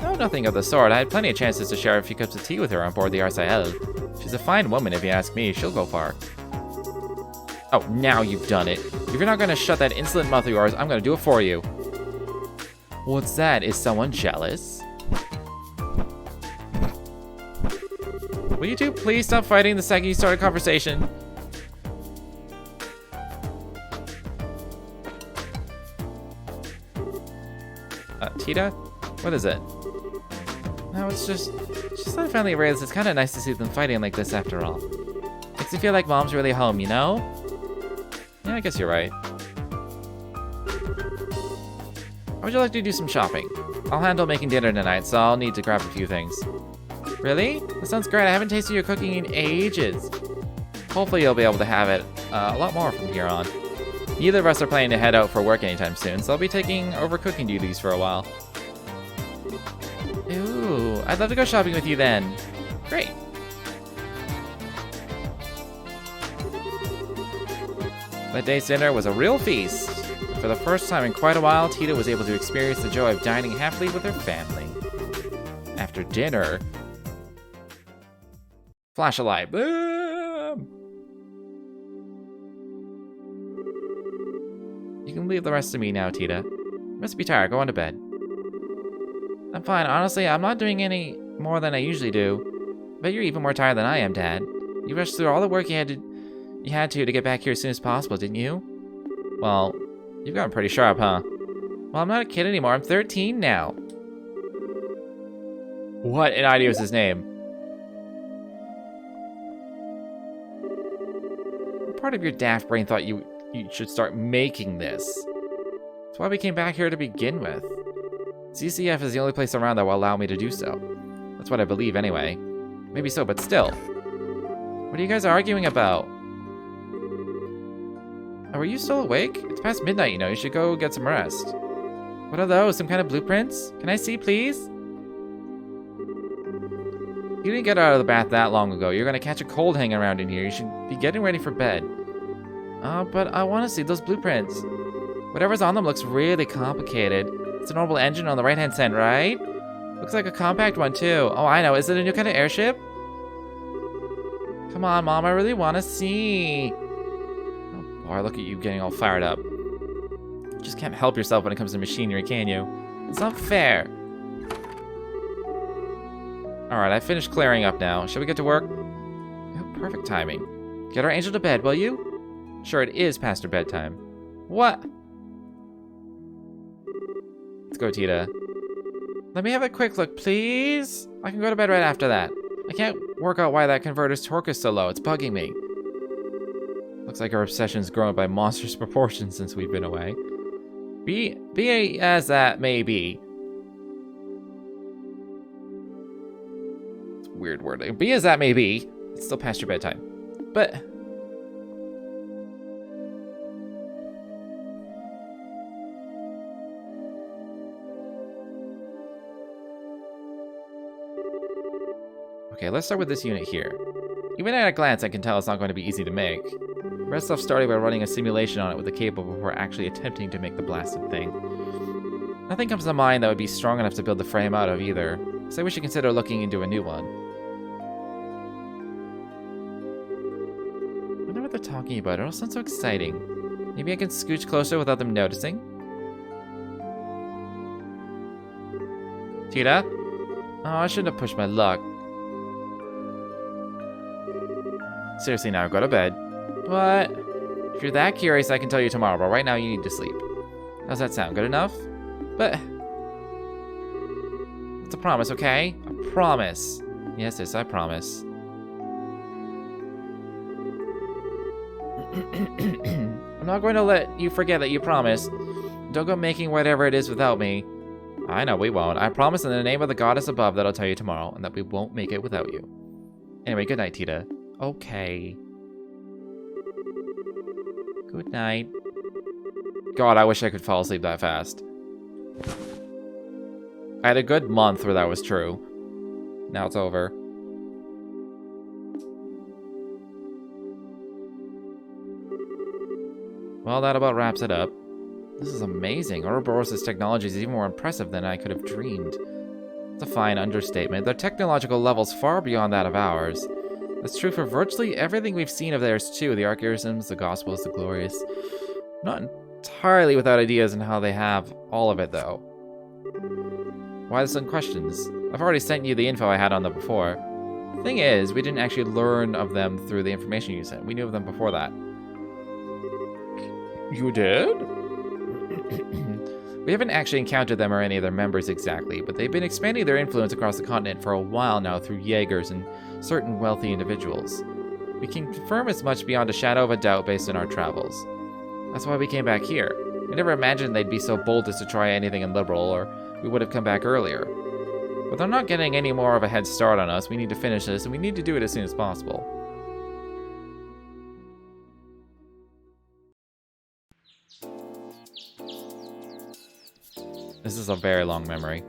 No, nothing of the sort. I had plenty of chances to share a few cups of tea with her on board the RCL. She's a fine woman, if you ask me. She'll go far. Oh, now you've done it. If you're not going to shut that insolent mouth of yours, I'm going to do it for you. What's that? Is someone jealous? Will you two please stop fighting the second you start a conversation? Tita? What is it? No, it's just that I finally realized it's kind of nice to see them fighting like this after all. Makes me feel like Mom's really home, you know? Yeah, I guess you're right. How would you like to do some shopping? I'll handle making dinner tonight, so I'll need to grab a few things. Really? That sounds great. I haven't tasted your cooking in ages. Hopefully you'll be able to have it a lot more from here on. Neither of us are planning to head out for work anytime soon, so I'll be taking over cooking duties for a while. Ooh, I'd love to go shopping with you then. Great. That day's dinner was a real feast. For the first time in quite a while, Tita was able to experience the joy of dining happily with her family. After dinner... Flash a light. Boom! You can leave the rest to me now, Tita. You must be tired. Go on to bed. I'm fine. Honestly, I'm not doing any more than I usually do. But you're even more tired than I am, Dad. You rushed through all the work you had to get back here as soon as possible, didn't you? Well, you've gotten pretty sharp, huh? Well, I'm not a kid anymore. I'm 13 now. What in idea was his name? What part of your daft brain thought you should start making this? That's why we came back here to begin with. CCF is the only place around that will allow me to do so. That's what I believe anyway. Maybe so, but still. What are you guys arguing about? Oh, are you still awake? It's past midnight, you know. You should go get some rest. What are those? Some kind of blueprints? Can I see, please? You didn't get out of the bath that long ago. You're gonna catch a cold hanging around in here. You should be getting ready for bed. But I want to see those blueprints. Whatever's on them looks really complicated. It's an orbital engine on the right-hand side, right? Looks like a compact one, too. Oh, I know. Is it a new kind of airship? Come on, Mom. I really want to see. Oh, boy. Look at you getting all fired up. You just can't help yourself when it comes to machinery, can you? It's not fair. Alright, I finished clearing up now. Shall we get to work? Oh, perfect timing. Get our angel to bed, will you? Sure, it is past her bedtime. What? Let's go, Tita. Let me have a quick look, please. I can go to bed right after that. I can't work out why that converter's torque is so low. It's bugging me. Looks like our obsession's grown by monstrous proportions since we've been away. Be as that may be. It's weird weird wording. Be as that may be, it's still past your bedtime. But... okay, let's start with this unit here. Even at a glance, I can tell it's not going to be easy to make. Restov started by running a simulation on it with a cable before actually attempting to make the blasted thing. Nothing comes to mind that would be strong enough to build the frame out of either, so we should consider looking into a new one. I wonder what they're talking about. It all sounds so exciting. Maybe I can scooch closer without them noticing? Tita? Oh, I shouldn't have pushed my luck. Seriously now, go to bed. What? If you're that curious, I can tell you tomorrow, but right now you need to sleep. How's that sound? Good enough? But... it's a promise, okay? A promise. Yes, yes, I promise. I'm not going to let you forget that you promised. Don't go making whatever it is without me. I know we won't. I promise in the name of the goddess above that I'll tell you tomorrow, and that we won't make it without you. Anyway, good night, Tita. Okay. Good night. God, I wish I could fall asleep that fast. I had a good month where that was true. Now it's over. Well, that about wraps it up. This is amazing. Ouroboros' technology is even more impressive than I could have dreamed. It's a fine understatement. Their technological level's far beyond that of ours. That's true for virtually everything we've seen of theirs too. The Archaisms, the Gospels, the Glorious. Not entirely without ideas on how they have all of it, though. Why the sudden questions? I've already sent you the info I had on them before. The thing is, we didn't actually learn of them through the information you sent. We knew of them before that. You did? We haven't actually encountered them or any of their members exactly, but they've been expanding their influence across the continent for a while now through Jaegers and certain wealthy individuals. We can confirm as much beyond a shadow of a doubt based on our travels. That's why we came back here. We never imagined they'd be so bold as to try anything illiberal, or we would have come back earlier. But they're not getting any more of a head start on us. We need to finish this, and we need to do it as soon as possible. This is a very long memory.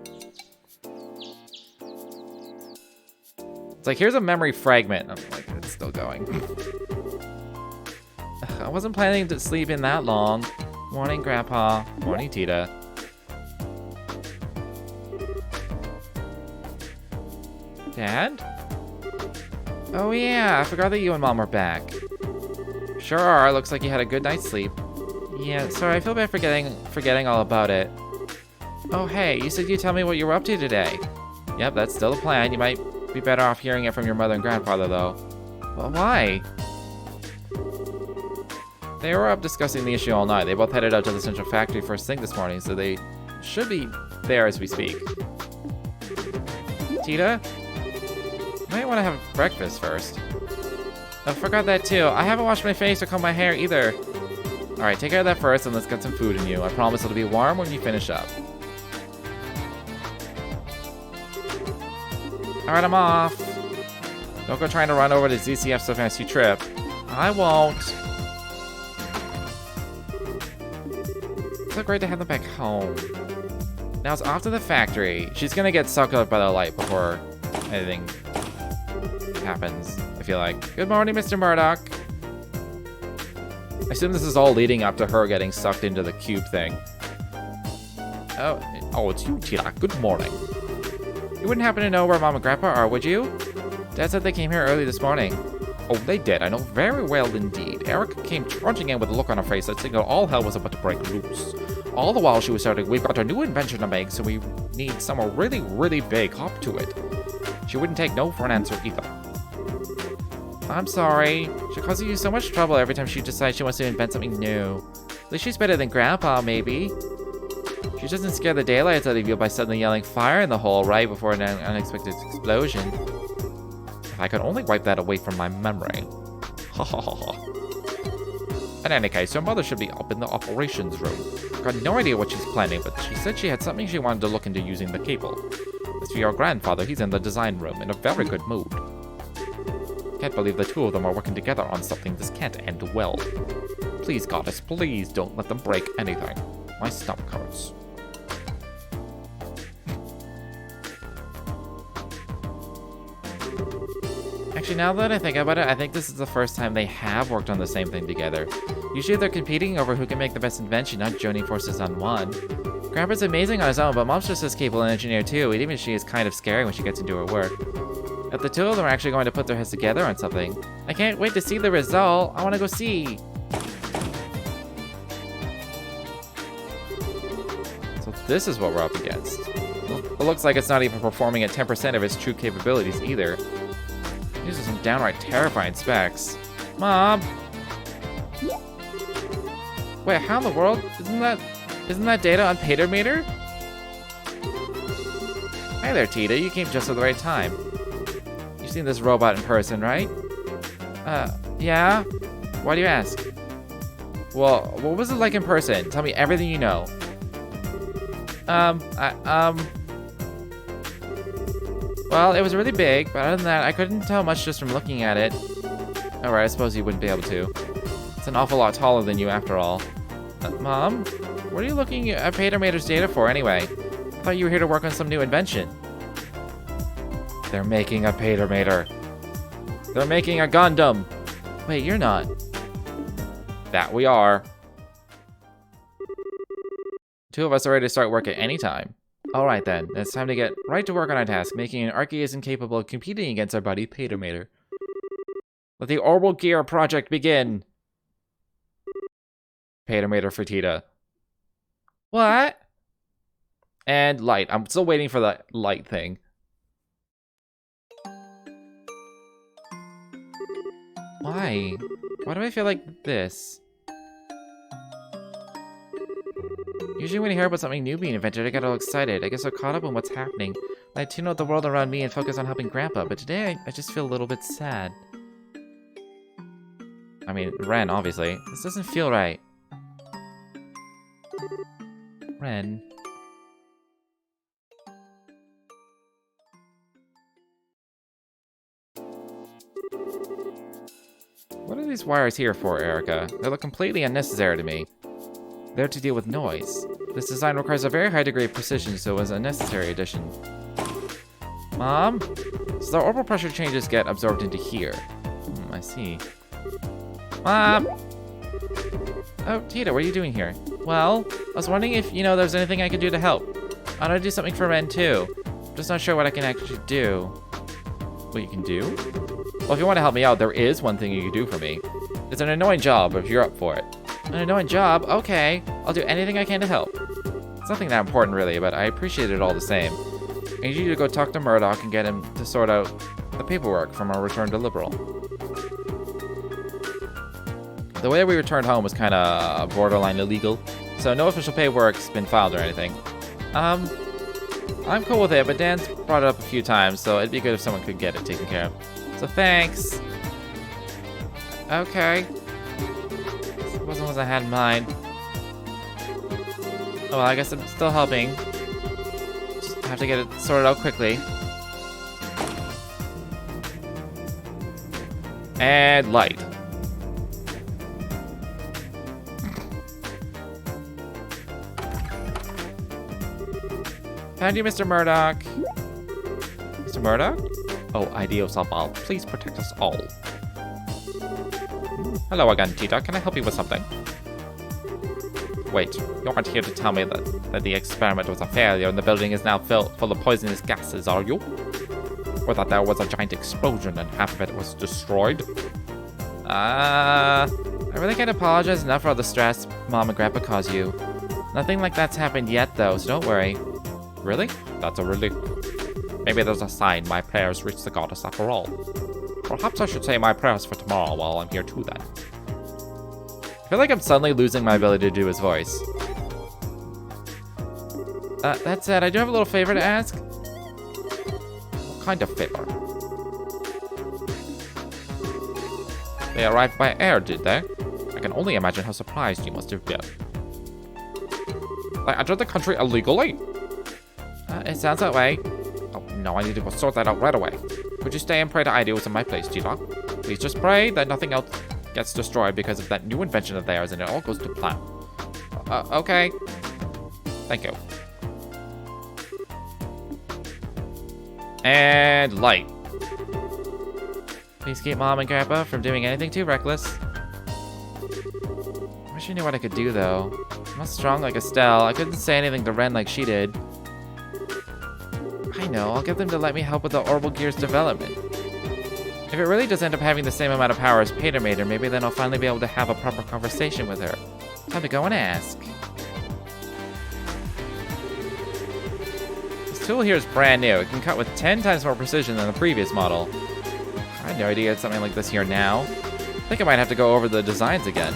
It's like, here's a memory fragment. I'm like, it's still going. I wasn't planning to sleep in that long. Morning, Grandpa. Morning, Tita. Dad? Oh yeah, I forgot that you and Mom were back. Sure are. Looks like you had a good night's sleep. Yeah, sorry, I feel bad forgetting all about it. Oh hey, you said you'd tell me what you were up to today. Yep, that's still the plan. You might be better off hearing it from your mother and grandfather, though. Well, why? They were up discussing the issue all night. They both headed out to the central factory first thing this morning, so they should be there as we speak. Tita? You might want to have breakfast first. I forgot that too. I haven't washed my face or combed my hair either. Alright, take care of that first and let's get some food in you. I promise it'll be warm when you finish up. Alright, I'm off. Don't go trying to run over to ZCF so fast you trip. I won't. It's so great to have them back home. Now it's off to the factory. She's gonna get sucked up by the light before anything happens, I feel like. Good morning, Mr. Murdoch. I assume this is all leading up to her getting sucked into the cube thing. Oh, it's you, Tila. Good morning. You wouldn't happen to know where Mom and Grandpa are, would you? Dad said they came here early this morning. Oh, they did. I know very well indeed. Erica came trudging in with a look on her face that signaled all hell was about to break loose. All the while she was shouting, "We've got a new invention to make, so we need somewhere really, really big. Hop to it." She wouldn't take no for an answer either. I'm sorry. She causes you so much trouble every time she decides she wants to invent something new. At least she's better than Grandpa, maybe. She doesn't scare the daylights out of you by suddenly yelling fire in the hole right before an unexpected explosion. If I could only wipe that away from my memory. Ha ha ha ha. In any case, your mother should be up in the operations room. Got no idea what she's planning, but she said she had something she wanted to look into using the cable. As for your grandfather, he's in the design room in a very good mood. Can't believe the two of them are working together on something. This can't end well. Please, Goddess, please don't let them break anything. My stomach hurts. Actually, now that I think about it, I think this is the first time they have worked on the same thing together. Usually they're competing over who can make the best invention, not joining forces on one. Grandpa's amazing on his own, but Mom's just as capable an engineer too, and even she is kind of scary when she gets into her work. If the two of them are actually going to put their heads together on something, I can't wait to see the result. I want to go see. So this is what we're up against. It looks like it's not even performing at 10% of its true capabilities either. These are some downright terrifying specs. Mom! Wait, how in the world? Isn't that data on Patermeter? Hi there, Tita. You came just at the right time. You've seen this robot in person, right? Yeah? Why do you ask? Well, what was it like in person? Tell me everything you know. Well, it was really big, but other than that, I couldn't tell much just from looking at it. Alright, I suppose you wouldn't be able to. It's an awful lot taller than you, after all. Mom? What are you looking at Patermeter's data for, anyway? I thought you were here to work on some new invention. They're making a Patermeter. They're making a Gundam. Wait, you're not. That we are. Two of us are ready to start work at any time. Alright then, it's time to get right to work on our task, making an Arceus incapable of competing against our buddy Patermeter. Let the Orbital Gear project begin! Patermeter for Tita. What? And light. I'm still waiting for the light thing. Why? Why do I feel like this? Usually when you hear about something new being invented, I get all excited. I get so caught up in what's happening. I tune out the world around me and focus on helping Grandpa, but today I just feel a little bit sad. I mean, Ren, obviously. This doesn't feel right. Ren. What are these wires here for, Erica? They look completely unnecessary to me. They're to deal with noise. This design requires a very high degree of precision, so it was a necessary addition. Mom? So the orbital pressure changes get absorbed into here. I see. Mom! Oh, Tita, what are you doing here? Well, I was wondering if, there's anything I could do to help. I want to do something for Ren, too. I'm just not sure what I can actually do. What you can do? Well, if you want to help me out, there is one thing you can do for me. It's an annoying job, if you're up for it. An annoying job? Okay. I'll do anything I can to help. It's nothing that important, really, but I appreciate it all the same. I need you to go talk to Murdoch and get him to sort out the paperwork from our return to Liberal. The way we returned home was kind of borderline illegal, so no official paperwork's been filed or anything. I'm cool with it, but Dan's brought it up a few times, so it'd be good if someone could get it taken care of. So thanks. Okay. This wasn't what I had in mind. Oh, well, I guess I'm still helping. Just have to get it sorted out quickly. And light. Found you, Mr. Murdoch. Mr. Murdoch? Oh, Ideos Abal, please protect us all. Hello again, Tita. Can I help you with something? Wait, you aren't here to tell me that the experiment was a failure and the building is now full of poisonous gases, are you? Or that there was a giant explosion and half of it was destroyed? I really can't apologize enough for all the stress Mom and Grandpa caused you. Nothing like that's happened yet, though, so don't worry. Really? That's a relief. Maybe there's a sign my prayers reach the goddess after all. Perhaps I should say my prayers for tomorrow while I'm here too then. I feel like I'm suddenly losing my ability to do his voice. That said, I do have a little favor to ask. What kind of favor? They arrived by air, did they? I can only imagine how surprised you must have been. They entered the country illegally? It sounds that way. Oh, No, I need to go sort that out right away. Would you stay and pray to ideals in my place, TLoH? Please just pray that nothing else gets destroyed because of that new invention of theirs and it all goes to plan. Okay. Thank you. And light. Please keep Mom and Grandpa from doing anything too reckless. I wish I knew what I could do, though. I'm not strong like Estelle. I couldn't say anything to Ren like she did. I know, I'll get them to let me help with the Orbital Gear's development. If it really does end up having the same amount of power as Patermater, maybe then I'll finally be able to have a proper conversation with her. Time to go and ask. This tool here is brand new. It can cut with 10 times more precision than the previous model. I had no idea it's something like this here now. I think I might have to go over the designs again.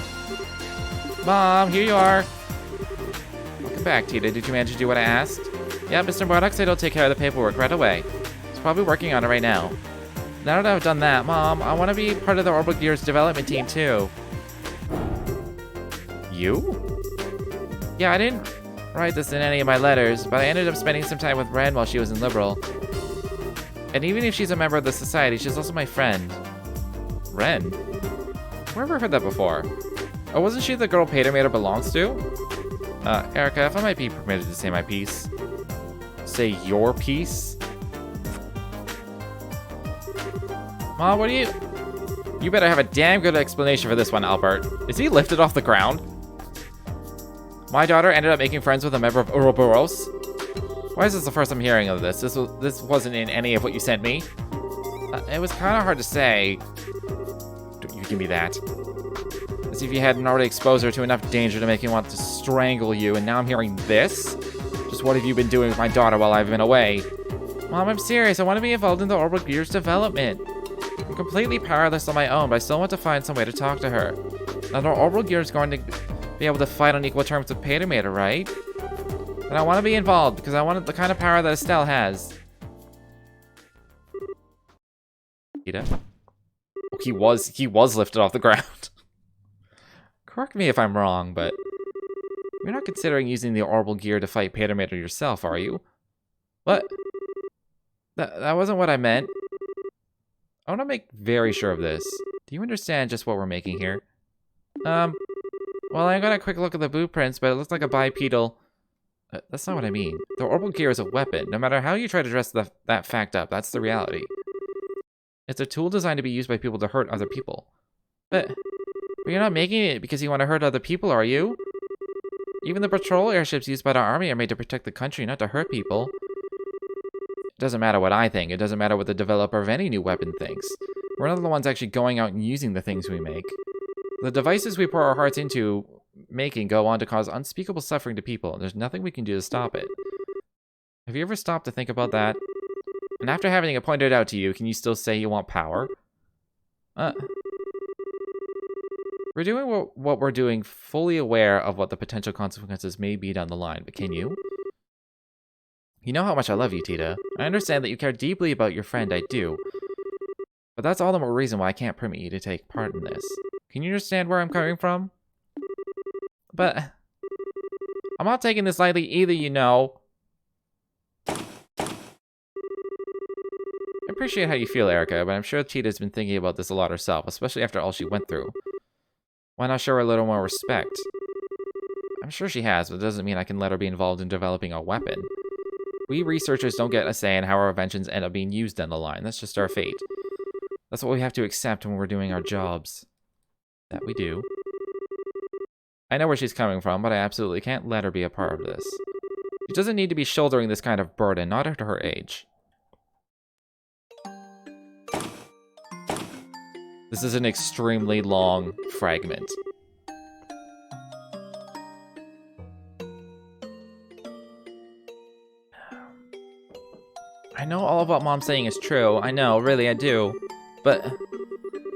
Mom, here you are. Welcome back, Tita. Did you manage to do what I asked? Yeah, Mr. Murdoch said he'll take care of the paperwork right away. He's probably working on it right now. Now that I've done that, Mom, I want to be part of the Orbital Gears development team, too. You? Yeah, I didn't write this in any of my letters, but I ended up spending some time with Ren while she was in Liberal. And even if she's a member of the society, she's also my friend. Ren? Where have I heard that before? Oh, wasn't she the girl Patermater belongs to? Erica, if I might be permitted to say my piece. Say your piece? Mom, what do you... You better have a damn good explanation for this one, Albert. Is he lifted off the ground? My daughter ended up making friends with a member of Ouroboros? Why is this the first I'm hearing of this? This wasn't in any of what you sent me. It was kind of hard to say. Don't you give me that. As if you hadn't already exposed her to enough danger to make me want to strangle you, and now I'm hearing this? Just what have you been doing with my daughter while I've been away? Mom, I'm serious. I want to be involved in the Orbital Gears development. I'm completely powerless on my own, but I still want to find some way to talk to her. Now, the Orbital Gear is going to be able to fight on equal terms with Patermater, right? And I want to be involved because I want the kind of power that Estelle has. Ida? Oh, he was lifted off the ground. Correct me if I'm wrong, but you're not considering using the Orbital Gear to fight Patermater yourself, are you? What? That wasn't what I meant. I want to make very sure of this. Do you understand just what we're making here? Well, I got a quick look at the blueprints, but it looks like a bipedal... that's not what I mean. The Orbital Gear is a weapon. No matter how you try to dress that fact up, that's the reality. It's a tool designed to be used by people to hurt other people. But you're not making it because you want to hurt other people, are you? Even the patrol airships used by the army are made to protect the country, not to hurt people. It doesn't matter what I think. It doesn't matter what the developer of any new weapon thinks. We're not the ones actually going out and using the things we make. The devices we pour our hearts into making go on to cause unspeakable suffering to people, and there's nothing we can do to stop it. Have you ever stopped to think about that? And after having it pointed out to you, can you still say you want power? We're doing what we're doing, fully aware of what the potential consequences may be down the line, but can you? You know how much I love you, Tita. I understand that you care deeply about your friend, I do. But that's all the more reason why I can't permit you to take part in this. Can you understand where I'm coming from? But I'm not taking this lightly either, you know. I appreciate how you feel, Erica, but I'm sure Tita's been thinking about this a lot herself, especially after all she went through. Why not show her a little more respect? I'm sure she has, but it doesn't mean I can let her be involved in developing a weapon. We researchers don't get a say in how our inventions end up being used down the line. That's just our fate. That's what we have to accept when we're doing our jobs. That we do. I know where she's coming from, but I absolutely can't let her be a part of this. She doesn't need to be shouldering this kind of burden, not at her age. This is an extremely long fragment. I know all of what Mom's saying is true. I know, really, I do. But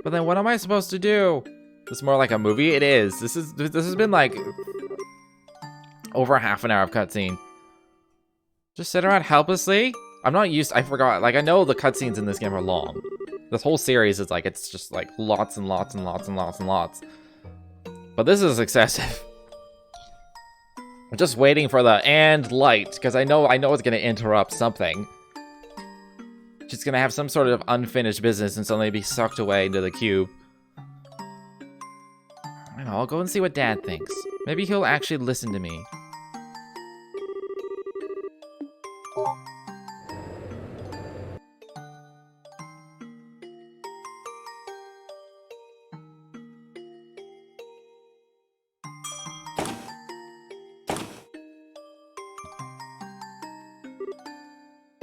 then what am I supposed to do? It's more like a movie? It is. This has been like over half an hour of cutscene. Just sit around helplessly? I'm not used, I forgot. Like, I know the cutscenes in this game are long. This whole series is like, it's just like lots and lots and lots and lots and lots. But this is excessive. I'm just waiting for the and light, because I know it's gonna interrupt something. she's gonna have some sort of unfinished business and suddenly be sucked away into the cube. I know, I'll go and see what Dad thinks. Maybe he'll actually listen to me.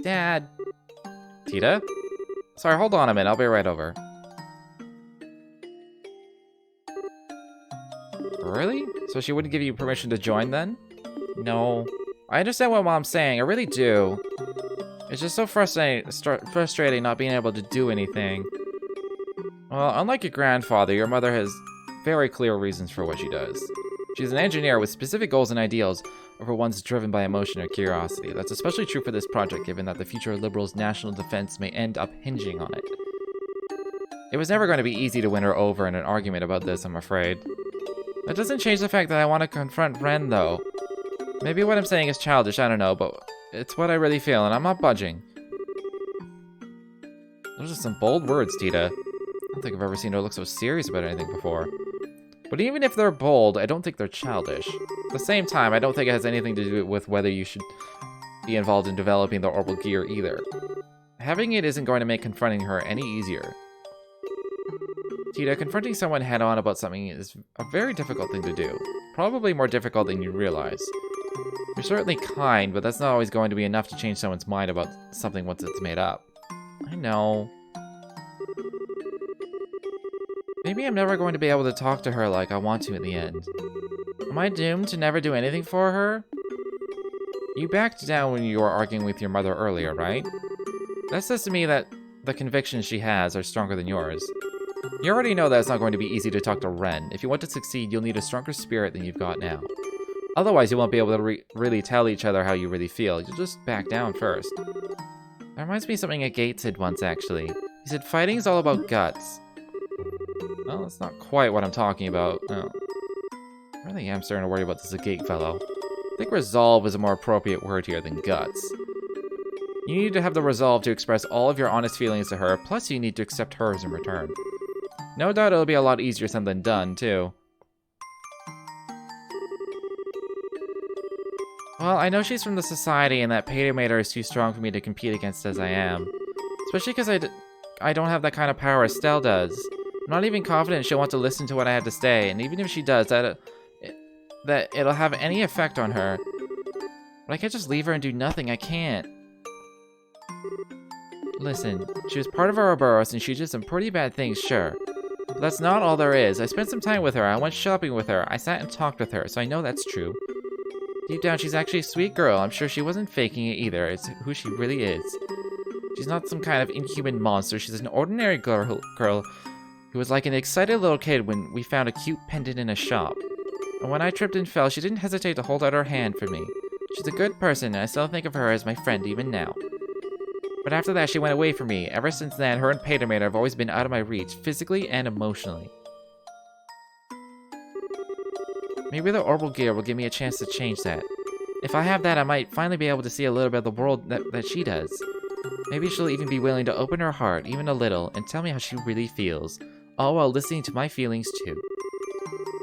Dad. Tita? Sorry, hold on a minute. I'll be right over. Really? So she wouldn't give you permission to join then? No. I understand what Mom's saying. I really do. It's just so frustrating not being able to do anything. Well, unlike your grandfather, your mother has very clear reasons for what she does. She's an engineer with specific goals and ideals over ones driven by emotion or curiosity. That's especially true for this project, given that the future of Liberal's national defense may end up hinging on it. It was never going to be easy to win her over in an argument about this, I'm afraid. That doesn't change the fact that I want to confront Ren, though. Maybe what I'm saying is childish, I don't know, but it's what I really feel, and I'm not budging. Those are some bold words, Tita. I don't think I've ever seen her look so serious about anything before. But even if they're bold, I don't think they're childish. At the same time, I don't think it has anything to do with whether you should be involved in developing the orbital gear either. Having it isn't going to make confronting her any easier. Tita, confronting someone head-on about something is a very difficult thing to do. Probably more difficult than you realize. You're certainly kind, but that's not always going to be enough to change someone's mind about something once it's made up. I know. Maybe I'm never going to be able to talk to her like I want to in the end. Am I doomed to never do anything for her? You backed down when you were arguing with your mother earlier, right? That says to me that the convictions she has are stronger than yours. You already know that it's not going to be easy to talk to Ren. If you want to succeed, you'll need a stronger spirit than you've got now. Otherwise, you won't be able to really tell each other how you really feel. You'll just back down first. That reminds me of something a Gate said once, actually. He said, fighting is all about guts. Well, that's not quite what I'm talking about. No. I really am starting to worry about this Agate fellow. I think resolve is a more appropriate word here than guts. You need to have the resolve to express all of your honest feelings to her, plus you need to accept hers in return. No doubt it'll be a lot easier said than done, too. Well, I know she's from the society and that Paymater is too strong for me to compete against as I am. Especially because I don't have that kind of power Estelle does. I'm not even confident she'll want to listen to what I have to say, and even if she does, that it'll have any effect on her. But I can't just leave her and do nothing, I can't. Listen, she was part of our Ouroboros and she did some pretty bad things, sure. But that's not all there is. I spent some time with her, I went shopping with her, I sat and talked with her, so I know that's true. Deep down, she's actually a sweet girl. I'm sure she wasn't faking it either. It's who she really is. She's not some kind of inhuman monster. She's an ordinary girl who was like an excited little kid when we found a cute pendant in a shop. And when I tripped and fell, she didn't hesitate to hold out her hand for me. She's a good person, and I still think of her as my friend even now. But after that, she went away from me. Ever since then, her and Paymater have always been out of my reach, physically and emotionally. Maybe the orbital gear will give me a chance to change that. If I have that, I might finally be able to see a little bit of the world that she does. Maybe she'll even be willing to open her heart, even a little, and tell me how she really feels, all while listening to my feelings too.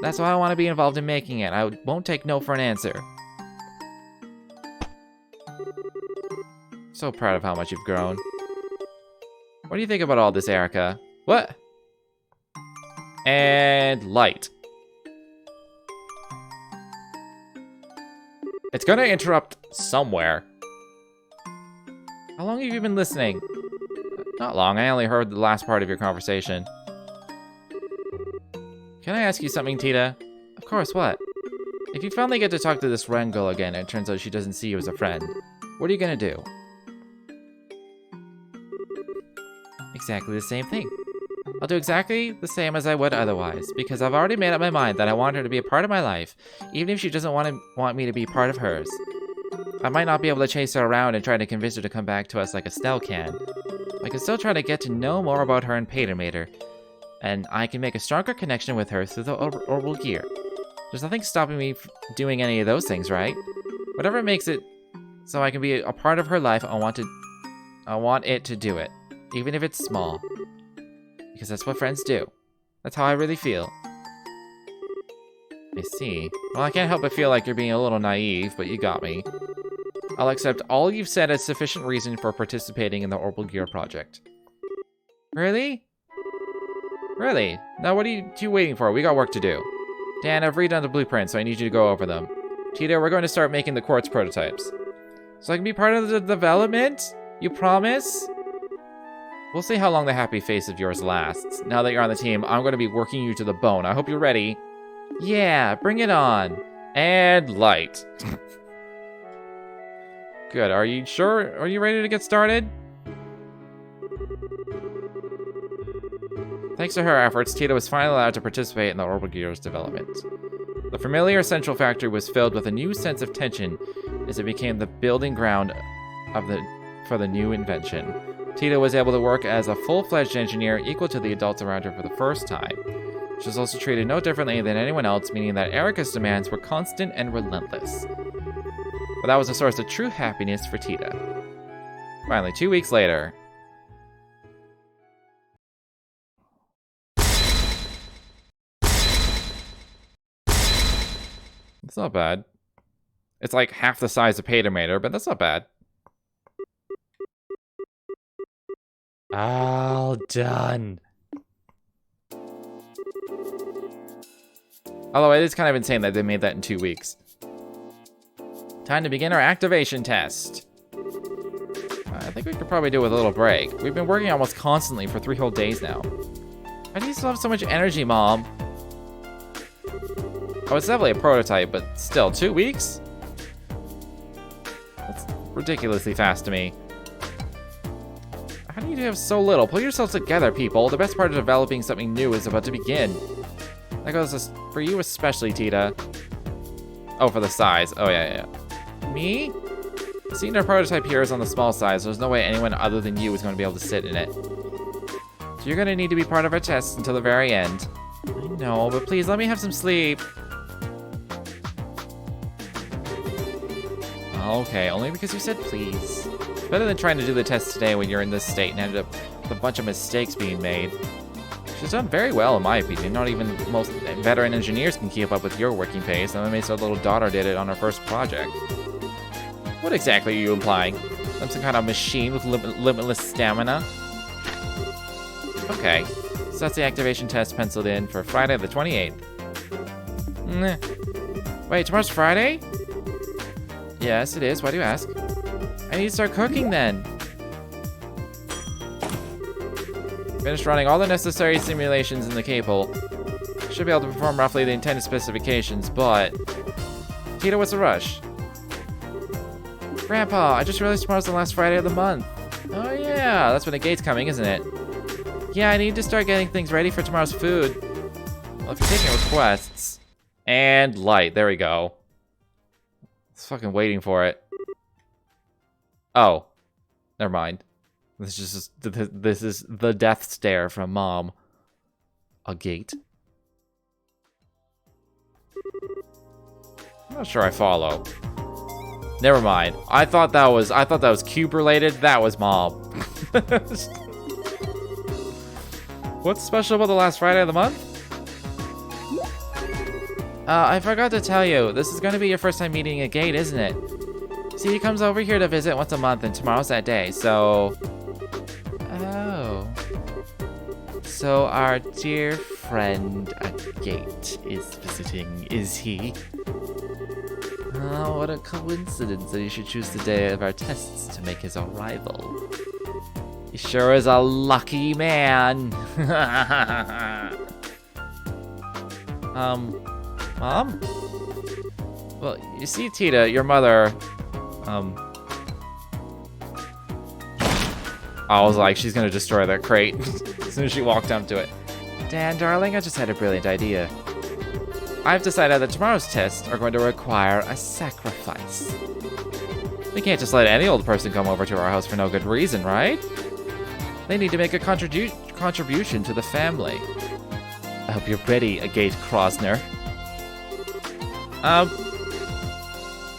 That's why I want to be involved in making it. I won't take no for an answer. So proud of how much you've grown. What do you think about all this, Erica? What? And light. It's gonna interrupt somewhere. How long have you been listening? Not long, I only heard the last part of your conversation. Can I ask you something, Tita? Of course, what? If you finally get to talk to this Ren girl again and it turns out she doesn't see you as a friend, what are you gonna do? Exactly the same thing. I'll do exactly the same as I would otherwise, because I've already made up my mind that I want her to be a part of my life, even if she doesn't want me to be part of hers. I might not be able to chase her around and try to convince her to come back to us like Estelle can. I can still try to get to know more about her and Paymater, and I can make a stronger connection with her through the orbital gear. There's nothing stopping me from doing any of those things, right? Whatever makes it so I can be a part of her life, I want to I want it to do it, even if it's small. Because that's what friends do. That's how I really feel. I see. Well, I can't help but feel like you're being a little naive, but you got me. I'll accept all you've said as sufficient reason for participating in the Orbital Gear project. Really? Really? Now what are you waiting for? We got work to do. Dan, I've redone the blueprints, so I need you to go over them. Tito, we're going to start making the quartz prototypes. So I can be part of the development? You promise? We'll see how long the happy face of yours lasts. Now that you're on the team, I'm going to be working you to the bone. I hope you're ready. Yeah, bring it on. And light. Good, are you sure? Are you ready to get started? Thanks to her efforts, Tito was finally allowed to participate in the Orbital Gear's development. The familiar central factory was filled with a new sense of tension as it became the building ground for the new invention. Tito was able to work as a full-fledged engineer equal to the adults around her for the first time. She was also treated no differently than anyone else, meaning that Erica's demands were constant and relentless. But that was a source of true happiness for Tita. Finally, 2 weeks later. It's not bad. It's like half the size of Paytomator, but that's not bad. All done. Although it is kind of insane that they made that in 2 weeks. Time to begin our activation test. I think we could probably do it with a little break. We've been working almost constantly for 3 whole days now. Why do you still have so much energy, Mom? Oh, it's definitely a prototype, but still, 2 weeks? That's ridiculously fast to me. How do you have so little? Pull yourselves together, people. The best part of developing something new is about to begin. That goes for you especially, Tita. Oh, for the size. Oh, yeah. Me? Seeing our prototype here is on the small size. There's no way anyone other than you is going to be able to sit in it. So you're going to need to be part of our tests until the very end. I know, but please let me have some sleep. Okay, only because you said please. Better than trying to do the test today when you're in this state and ended up with a bunch of mistakes being made. She's done very well, in my opinion. Not even most veteran engineers can keep up with your working pace, and amazed our little daughter did it on her first project. What exactly are you implying? I'm some kind of machine with limitless stamina? Okay, so that's the activation test penciled in for Friday the 28th. Wait, tomorrow's Friday? Yes, it is. Why do you ask? I need to start cooking then. Finished running all the necessary simulations in the cable. Should be able to perform roughly the intended specifications, but... Tito, what's the rush? Grandpa, I just realized tomorrow's the last Friday of the month. Oh yeah, that's when the gate's coming, isn't it? Yeah, I need to start getting things ready for tomorrow's food. Well, if you're taking requests... And light, there we go. I was fucking waiting for it. Oh. Never mind. This is the death stare from Mom. A gate? I'm not sure I follow. Never mind. I thought that was cube related. That was Mom. What's special about the last Friday of the month? I forgot to tell you. This is going to be your first time meeting a gate, isn't it? See, he comes over here to visit once a month, and tomorrow's that day, so... Oh. So our dear friend Agate is visiting, is he? Oh, what a coincidence that he should choose the day of our tests to make his arrival. He sure is a lucky man. Mom? Well, you see, Tita, your mother, I was like, she's gonna destroy that crate as soon as she walked up to it. Dan, darling, I just had a brilliant idea. I've decided that tomorrow's tests are going to require a sacrifice. We can't just let any old person come over to our house for no good reason, right? They need to make a contribution to the family. I hope you're ready, Agate Krosner.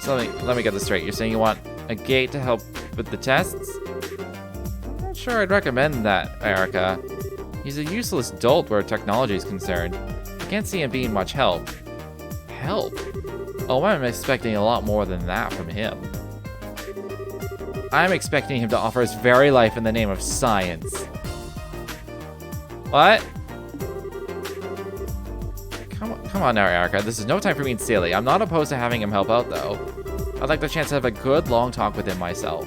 So let me get this straight. You're saying you want Agate to help with the tests? sure I'd recommend that, Erica. He's a useless dolt where technology is concerned. I can't see him being much help. Help? Oh, I'm expecting a lot more than that from him. I'm expecting him to offer his very life in the name of science. What? Come on now, Erica. This is no time for being silly. I'm not opposed to having him help out, though. I'd like the chance to have a good, long talk with him myself.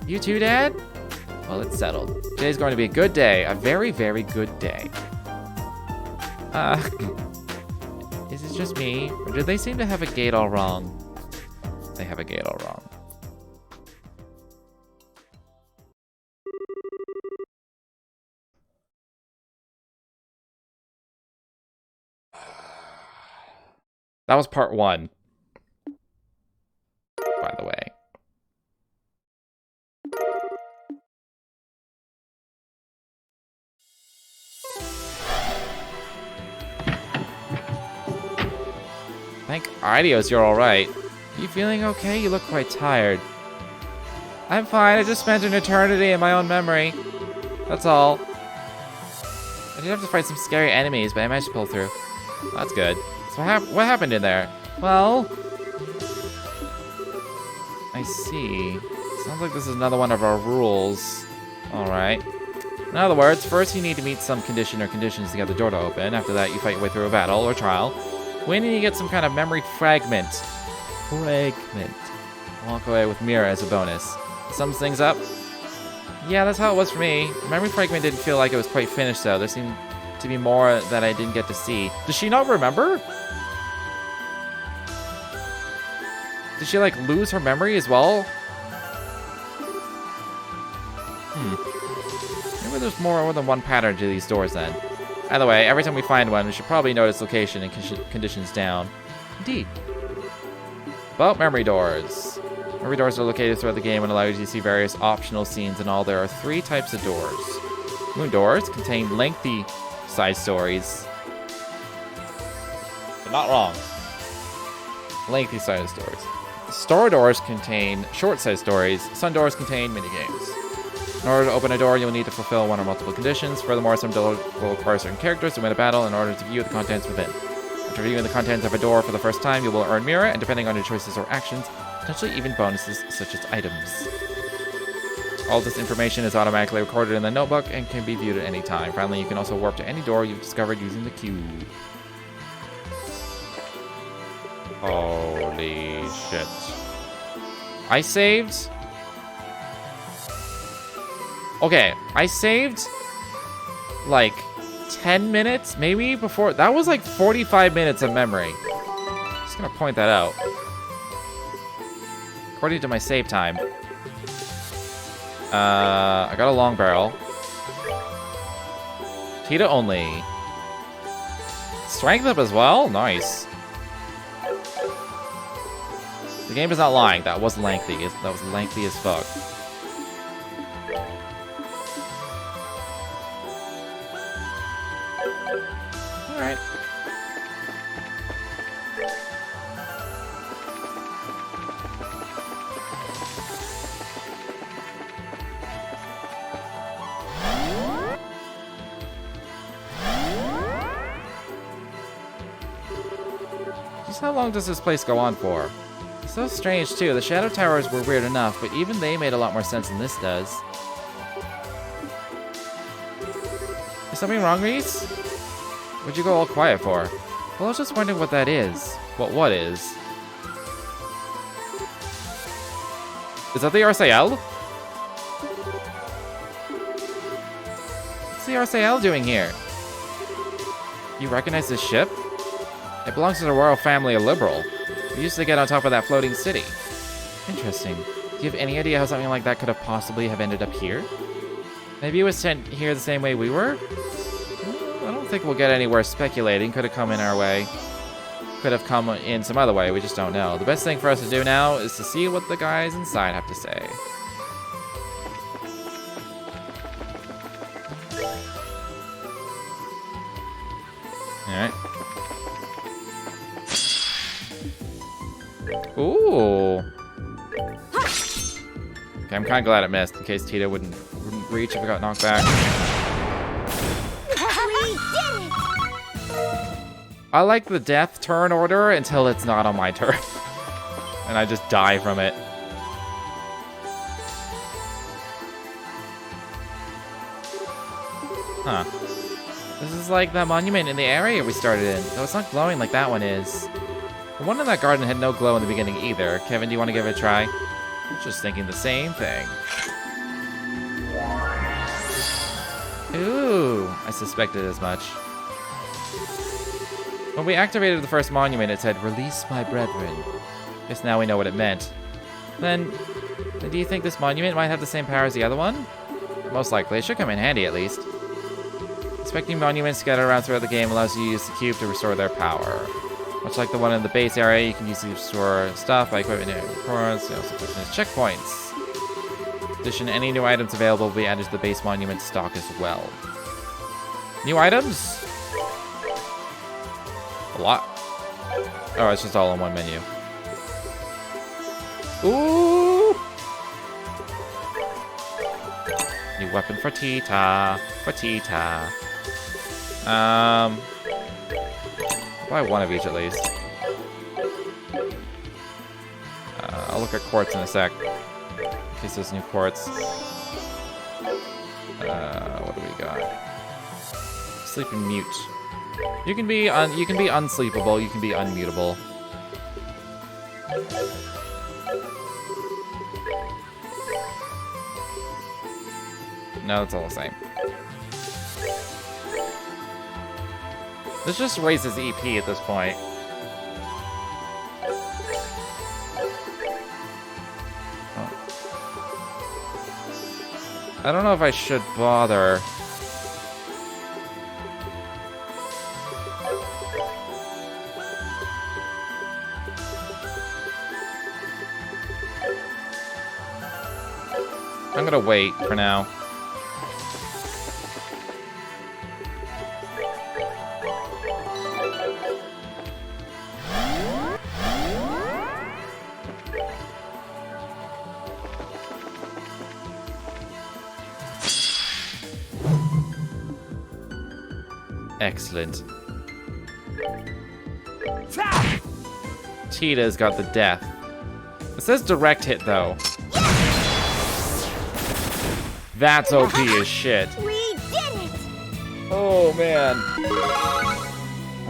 You too, Dad? Well, it's settled. Today's going to be a good day. A very, very good day. Is it just me? Or do they seem to have a gate all wrong? They have a gate all wrong. That was part 1. By the way. Thank Idios, you're alright. You feeling okay? You look quite tired. I'm fine, I just spent an eternity in my own memory. That's all. I did have to fight some scary enemies, but I managed to pull through. That's good. So what happened in there? Well... I see. Sounds like this is another one of our rules. Alright. In other words, first you need to meet some condition or conditions to get the door to open. After that, you fight your way through a battle or trial. When you get some kind of memory fragment. Walk away with Mira as a bonus. Sums things up? Yeah, that's how it was for me. Memory fragment didn't feel like it was quite finished though. There seemed to be more that I didn't get to see. Does she not remember? Did she like lose her memory as well? Maybe there's more than one pattern to these doors then. Either way, every time we find one, we should probably note its location and conditions down. Indeed. About memory doors. Memory doors are located throughout the game and allow you to see various optional scenes. In all, there are 3 types of doors. Moon doors contain lengthy side stories. You're not wrong. Lengthy side stories. Star doors contain short side stories. Sun doors contain minigames. In order to open a door, you'll need to fulfill one or multiple conditions. Furthermore, some doors will require certain characters to win a battle in order to view the contents within. After viewing the contents of a door for the first time, you will earn Mira, and depending on your choices or actions, potentially even bonuses such as items. All this information is automatically recorded in the notebook and can be viewed at any time. Finally, you can also warp to any door you've discovered using the cube. Holy shit. I saved? Okay, I saved like 10 minutes, maybe, before. That was like 45 minutes of memory. Just gonna point that out. According to my save time. I got a long barrel. Tita only. Strength up as well? Nice. The game is not lying. That was lengthy. That was lengthy as fuck. Alright. Just how long does this place go on for? So strange too. The Shadow Towers were weird enough, but even they made a lot more sense than this does. Is something wrong, Reese? What'd you go all quiet for? Well, I was just wondering what that is. What is? Is that the RCL? What's the RCL doing here? You recognize this ship? It belongs to the royal family of Liberal. We used to get on top of that floating city. Interesting. Do you have any idea how something like that could have possibly have ended up here? Maybe it was sent here the same way we were? I don't think we'll get anywhere speculating. Could have come in our way. Could have come in some other way. We just don't know. The best thing for us to do now is to see what the guys inside have to say. Alright. Ooh. Okay, I'm kind of glad it missed in case Tita wouldn't reach if it got knocked back. We did it! I like the death turn order until it's not on my turn. And I just die from it. Huh. This is like that monument in the area we started in, though it's not glowing like that one is. The one in that garden had no glow in the beginning either. Kevin, do you want to give it a try? I was just thinking the same thing. Ooh, I suspected as much. When we activated the first monument, it said, "Release my brethren." Guess now we know what it meant. Then, do you think this monument might have the same power as the other one? Most likely. It should come in handy, at least. Inspecting monuments scattered around throughout the game allows you to use the cube to restore their power. Much like the one in the base area, you can use these to restore stuff by equipping new records, you also put in checkpoints. In addition, any new items available will be added to the base monument stock as well. New items? A lot. Oh, it's just all in one menu. Ooh! New weapon for Tita. For Tita. Buy one of each at least. I'll look at quartz in a sec. In case there's new quartz. What do we got? Sleep and mute. You can be unsleepable, you can be unmutable. No, it's all the same. This just raises EP at this point. Oh. I don't know if I should bother. I'm gonna wait for now. Excellent. Tita's got the death. It says direct hit though. That's OP as shit. We did it! Oh man.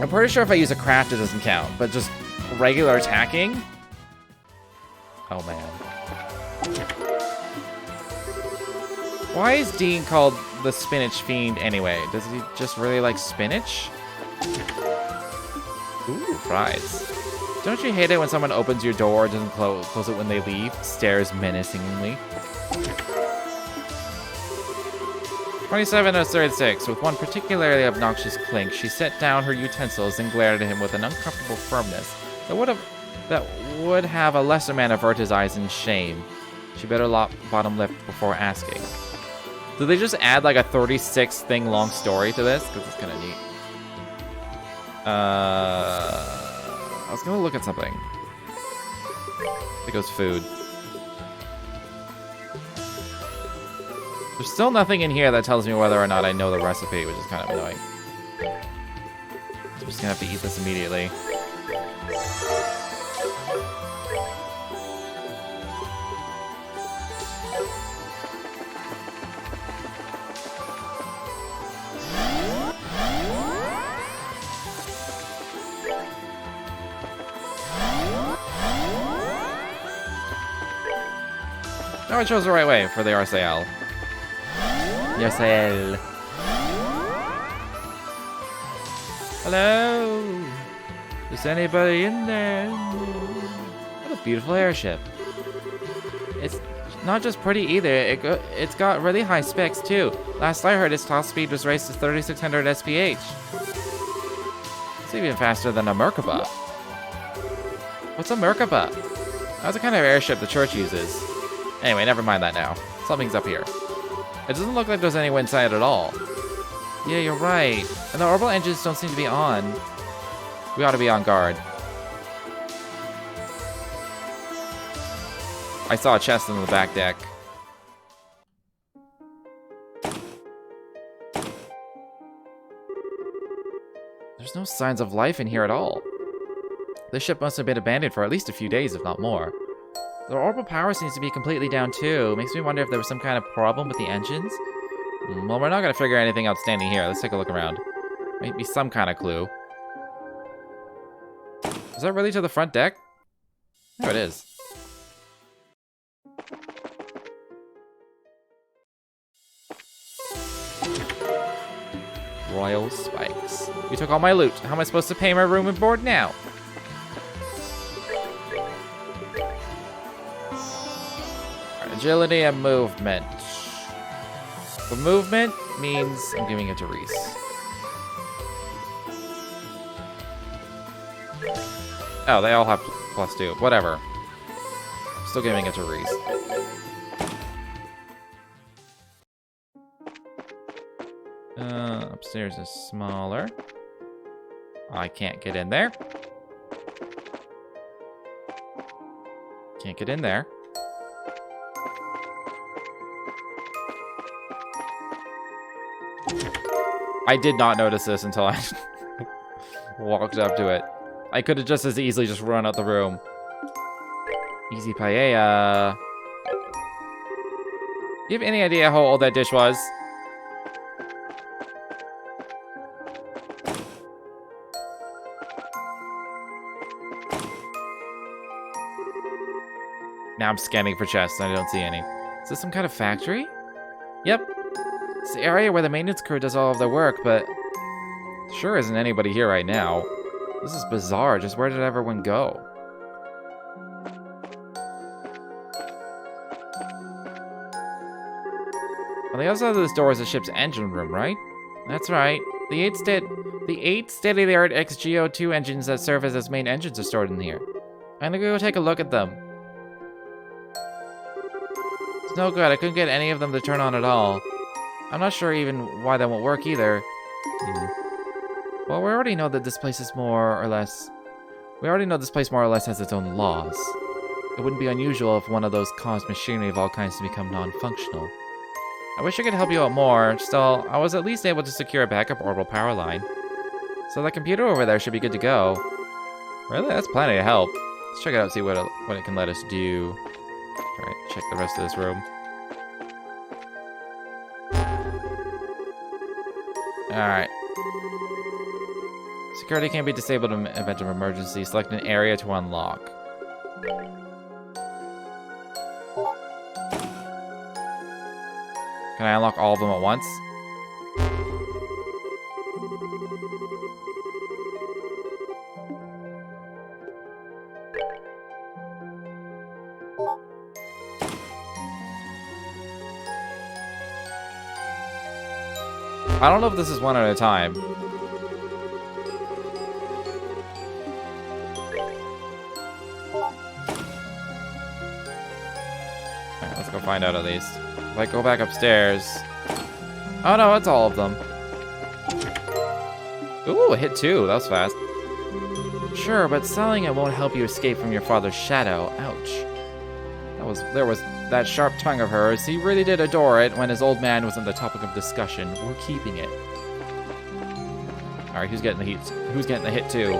I'm pretty sure if I use a craft it doesn't count, but just regular attacking? Oh man. Why is Dean called the Spinach Fiend anyway? Does he just really like spinach? Ooh, fries. Don't you hate it when someone opens your door and doesn't close it when they leave? Stares menacingly. 27 of 36. With one particularly obnoxious clink, she set down her utensils and glared at him with an uncomfortable firmness that would have a lesser man avert his eyes in shame. She bit her bottom lip before asking. Did they just add like a 36 thing long story to this? Because it's kind of neat. I was gonna look at something. I think it was food. There's still nothing in here that tells me whether or not I know the recipe, which is kind of annoying. I'm just gonna have to eat this immediately. Oh, I chose the right way for the RCL. RCL. Hello? Is anybody in there? What a beautiful airship. It's not just pretty either, it's got really high specs too. Last I heard its top speed was raised to 3600 SPH. It's even faster than a Merkaba. What's a Merkaba? That's the kind of airship the church uses. Anyway, never mind that now. Something's up here. It doesn't look like there's anyone inside at all. Yeah, you're right. And the orbital engines don't seem to be on. We ought to be on guard. I saw a chest in the back deck. There's no signs of life in here at all. This ship must have been abandoned for at least a few days, if not more. The orbital power seems to be completely down too. Makes me wonder if there was some kind of problem with the engines. Well, we're not gonna figure anything out standing here. Let's take a look around. Might be some kind of clue. Is that really to the front deck? There it is. Royal spikes. You took all my loot. How am I supposed to pay my room and board now? Agility and movement. The movement means I'm giving it to Reese. Oh, they all have +2. Whatever. Still giving it to Reese. Upstairs is smaller. I can't get in there. Can't get in there. I did not notice this until I walked up to it. I could have just as easily just run out the room. Easy paella. You have any idea how old that dish was? Now I'm scanning for chests and I don't see any. Is this some kind of factory? Yep. It's the area where the maintenance crew does all of their work, but sure isn't anybody here right now. This is bizarre. Just where did everyone go? On the other side of this door is the ship's engine room, right? That's right. The eight state-of-the-art XGO2 engines that serve as its main engines are stored in here. I'm gonna go take a look at them. It's no good. I couldn't get any of them to turn on at all. I'm not sure even why they won't work either. Well, we already know that this place is more or less... We already know this place more or less has its own laws. It wouldn't be unusual if one of those caused machinery of all kinds to become non-functional. I wish I could help you out more. Still, I was at least able to secure a backup orbital power line. So that computer over there should be good to go. Really? That's plenty of help. Let's check it out and see what it can let us do. Alright, check the rest of this room. Alright. Security can be disabled in event of emergency. Select an area to unlock. Can I unlock all of them at once? I don't know if this is one at a time. Alright, let's go find out at least. If I go back upstairs... Oh no, it's all of them. Ooh, a hit 2. That was fast. Sure, but selling it won't help you escape from your father's shadow. Ouch. There was that sharp tongue of hers. He really did adore it when his old man was on the topic of discussion. We're keeping it. Alright, who's getting the heat? Who's getting the hit 2?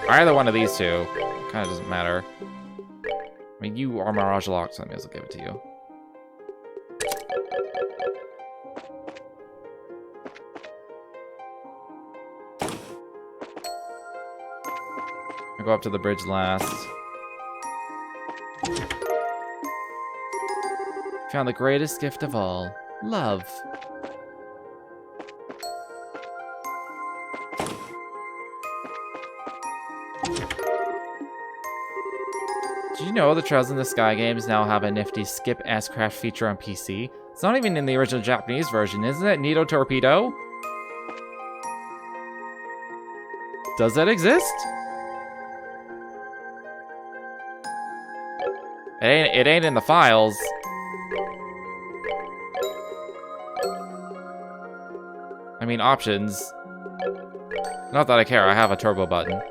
Either one of these two. Kind of doesn't matter. I mean, you are Mirage locked, so I may as well give it to you. I'll go up to the bridge last. Found the greatest gift of all. Love. Did you know the Trails in the Sky games now have a nifty skip S-craft feature on PC? It's not even in the original Japanese version, isn't it? Nito Torpedo? Does that exist? It ain't in the files. I mean, options. Not that I care, I have a turbo button.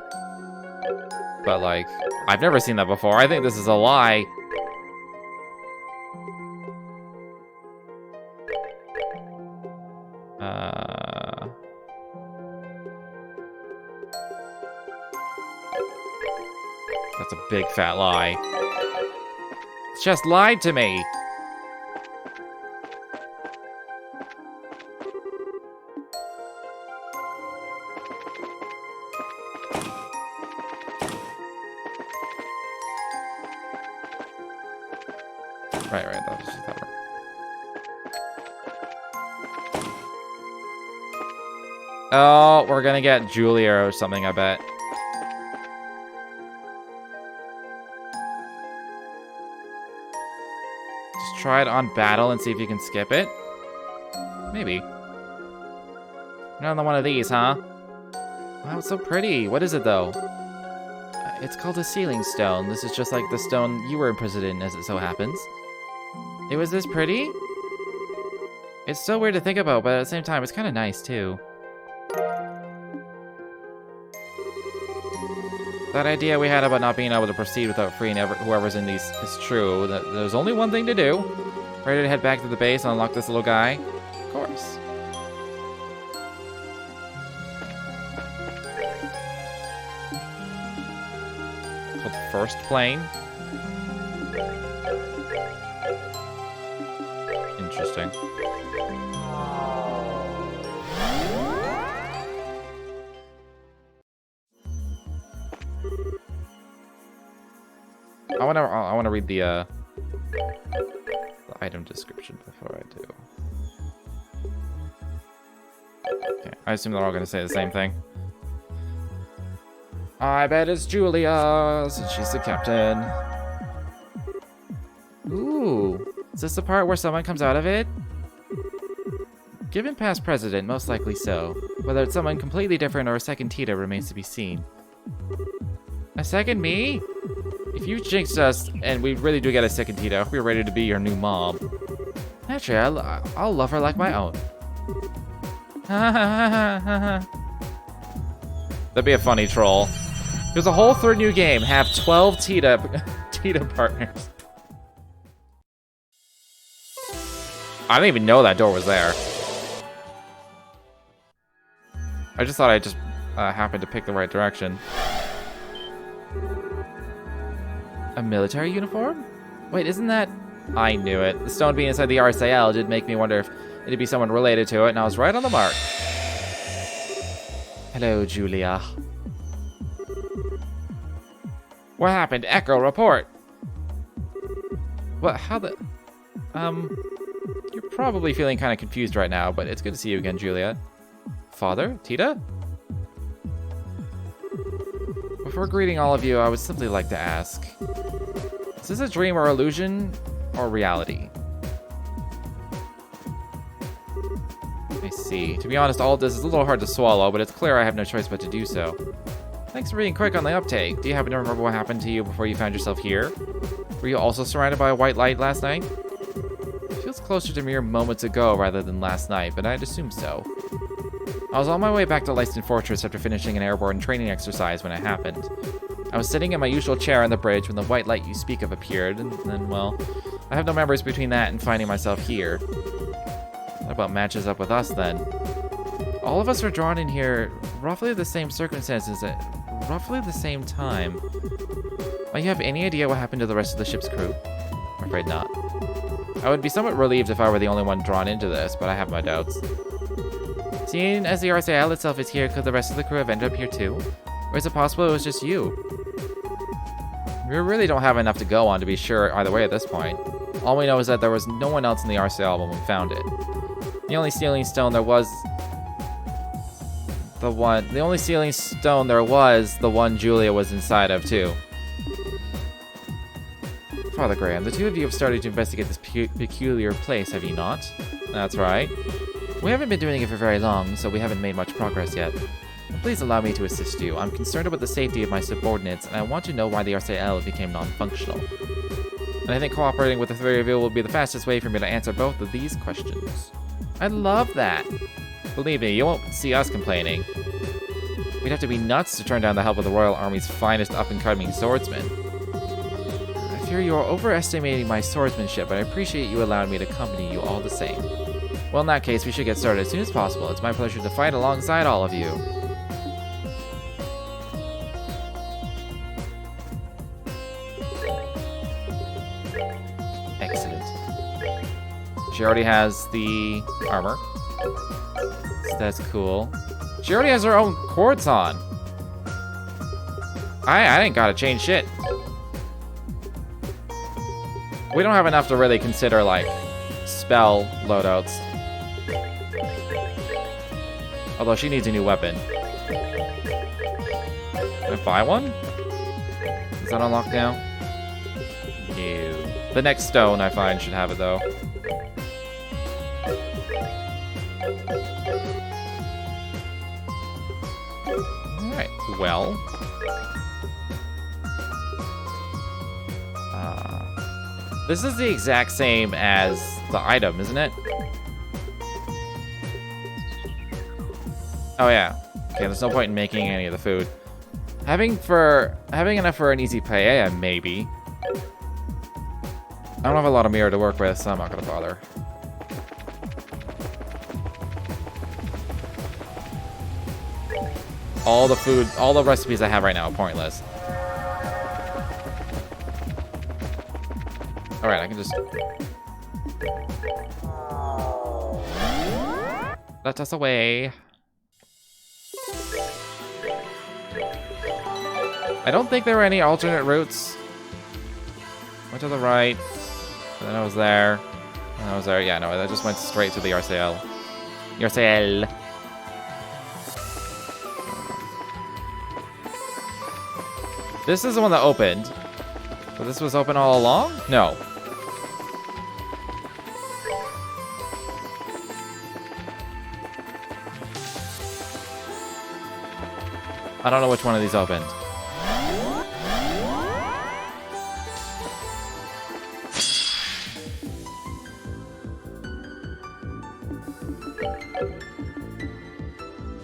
But, like, I've never seen that before. I think this is a lie. big fat lie. It's just lied to me. Right, that was just that one. Oh, we're gonna get Julia or something, I bet. Just try it on battle and see if you can skip it. Maybe. Another one of these, huh? Wow, it's so pretty. What is it, though? It's called a sealing stone. This is just like the stone you were imprisoned in, as it so happens. It was this pretty? It's so weird to think about, but at the same time, it's kind of nice, too. That idea we had about not being able to proceed without freeing whoever's in these is true. There's only one thing to do. Ready to head back to the base and unlock this little guy? Of course. Called First Plane. Interesting. I wanna read the item description before I do. Okay, I assume they're all gonna say the same thing. I bet it's Julia, since she's the captain. Ooh, is this the part where someone comes out of it? Given past president, most likely so. Whether it's someone completely different or a second Tita remains to be seen. A second me? If you jinxed us, and we really do get a second Tita, we're ready to be your new mom. Naturally, I'll love her like my own. That'd be a funny troll. There's a whole third new game. Have 12 Tita partners. I didn't even know that door was there. I just thought I just happened to pick the right direction. A military uniform? Wait, isn't that... I knew it. The stone being inside the RSAL did make me wonder if it'd be someone related to it, and I was right on the mark. Hello, Julia. What happened? Echo, report! What? How the... You're probably feeling kind of confused right now, but it's good to see you again, Julia. Father? Tita? Before greeting all of you, I would simply like to ask, is this a dream or illusion or reality? I see. To be honest, all of this is a little hard to swallow, but it's clear I have no choice but to do so. Thanks for being quick on the uptake. Do you happen to remember what happened to you before you found yourself here? Were you also surrounded by a white light last night? It feels closer to mere moments ago rather than last night, but I'd assume so. I was on my way back to Lyston Fortress after finishing an airborne training exercise when it happened. I was sitting in my usual chair on the bridge when the white light you speak of appeared, and then, well, I have no memories between that and finding myself here. What about matches up with us, then? All of us were drawn in here roughly the same circumstances at roughly the same time. Might you have any idea what happened to the rest of the ship's crew? I'm afraid not. I would be somewhat relieved if I were the only one drawn into this, but I have my doubts. Seeing as the RSAL itself is here, could the rest of the crew have ended up here too? Or is it possible it was just you? We really don't have enough to go on to be sure either way at this point. All we know is that there was no one else in the RSAL when we found it. The only sealing stone there was the one Julia was inside of too. Father Graham, the two of you have started to investigate this peculiar place, have you not? That's right. We haven't been doing it for very long, so we haven't made much progress yet. Please allow me to assist you. I'm concerned about the safety of my subordinates, and I want to know why the RCL became non-functional. And I think cooperating with the three of you will be the fastest way for me to answer both of these questions. I love that. Believe me, you won't see us complaining. We'd have to be nuts to turn down the help of the Royal Army's finest up-and-coming swordsmen. I fear you are overestimating my swordsmanship, but I appreciate you allowing me to accompany you all the same. Well, in that case, we should get started as soon as possible. It's my pleasure to fight alongside all of you. She already has the armor. So that's cool. She already has her own quartz on. I ain't gotta change shit. We don't have enough to really consider, like, spell loadouts. Although she needs a new weapon. Can I buy one? Is that unlocked now? No. The next stone I find should have it, though. Alright, well. This is the exact same as the item, isn't it? Oh yeah. Okay, there's no point in making any of the food. Having enough for an easy paella, maybe. I don't have a lot of mirror to work with, so I'm not gonna bother. All the food, all the recipes I have right now are pointless. Alright, I can just... let us away. I don't think there were any alternate routes. Went to the right. And then I was there. And I was there. Yeah, no, I just went straight to the RCL. RCL. This is the one that opened. So this was open all along? No. I don't know which one of these opened.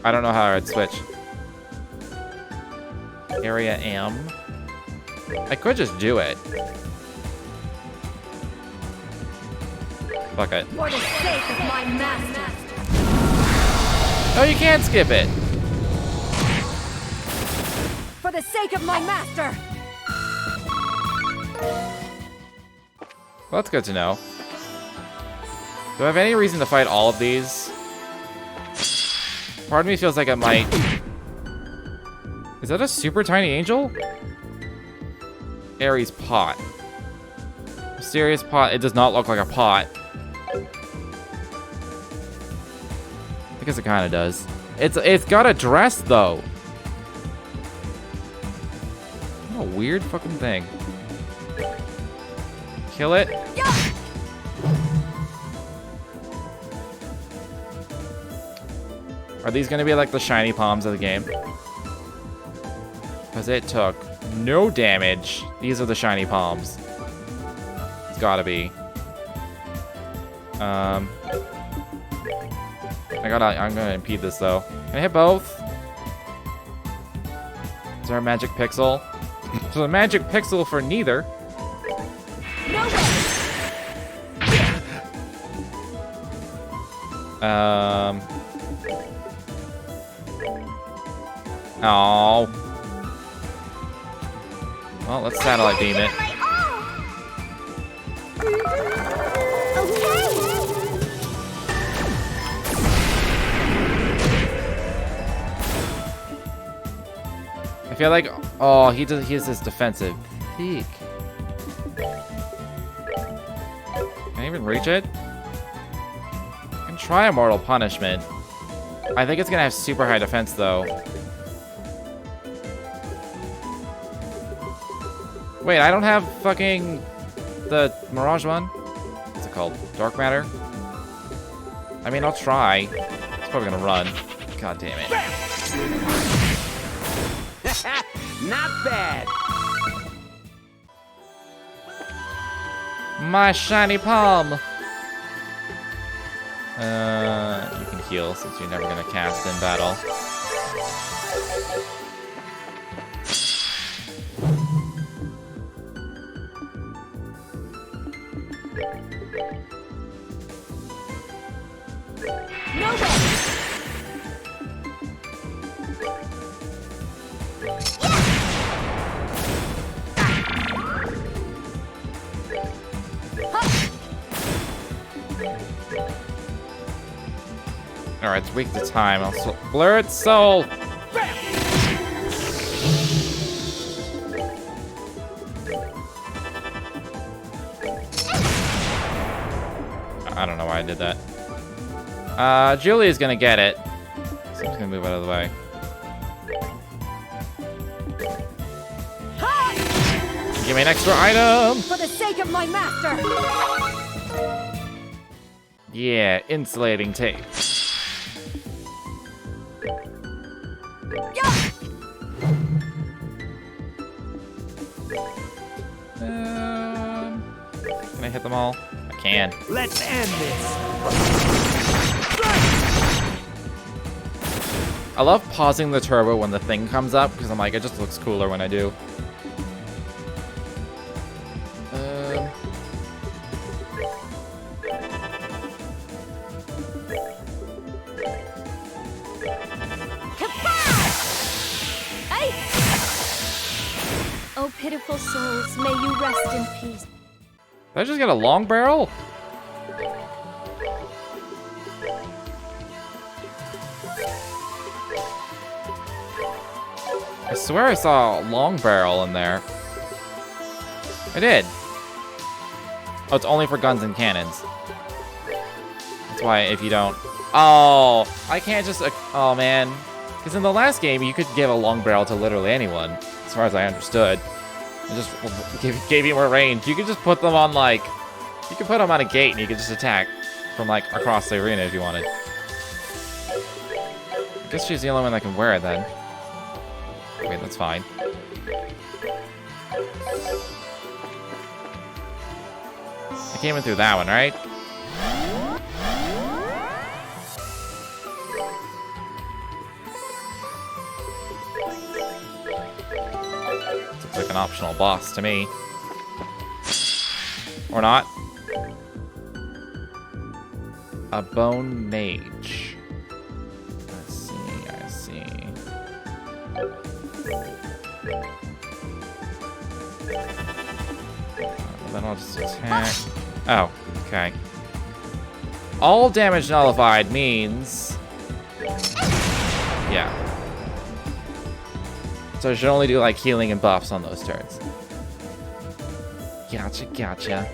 I don't know how I'd switch. Area M. I could just do it. Fuck it. For the sake of my master. No, you can't skip it. For the sake of my master. Well, that's good to know. Do I have any reason to fight all of these? Part of me feels like it might. Is that a super tiny angel? Aries pot. Mysterious pot. It does not look like a pot. I guess it kind of does. It's got a dress though. What a weird fucking thing. Kill it. Are these gonna be like the shiny palms of the game? Because it took no damage. These are the shiny palms. It's gotta be. I'm gonna impede this though. Can I hit both? Is there a magic pixel? So a magic pixel for neither. No way. Oh. Well, let's satellite beam it. I feel like, oh, he has this defensive peak. Can I even reach it? I can try Immortal Punishment. I think it's gonna have super high defense though. Wait, I don't have fucking the Mirage one. What's it called? Dark Matter? I mean, I'll try. It's probably gonna run. God damn it. Not bad. My shiny palm. You can heal since you're never gonna cast in battle. No way. It's weak to time. I'll blur its soul. I don't know why I did that. Julia's gonna get it. So I'm just gonna move out of the way. Give me an extra item! For the sake of my master! Yeah, insulating tape. Can I hit them all? I can. Let's end this. I love pausing the turbo when the thing comes up, because I'm like, it just looks cooler when I do. Oh, pitiful souls, may you rest in peace. Did I just get a long barrel? I swear I saw a long barrel in there. I did. Oh, it's only for guns and cannons. That's why if you don't... Oh, I can't just... Oh, man. Because in the last game, you could give a long barrel to literally anyone, as far as I understood. It just gave you more range. You could just put them on, like... You could put them on a gate and you could just attack from, like, across the arena if you wanted. I guess she's the only one that can wear it, then. Wait, that's fine. I came in through that one, right? Looks like an optional boss to me. Or not. A bone mage. I see. Then I'll just attack. Oh, okay. All damage nullified means... Yeah. So I should only do, like, healing and buffs on those turns. Gotcha.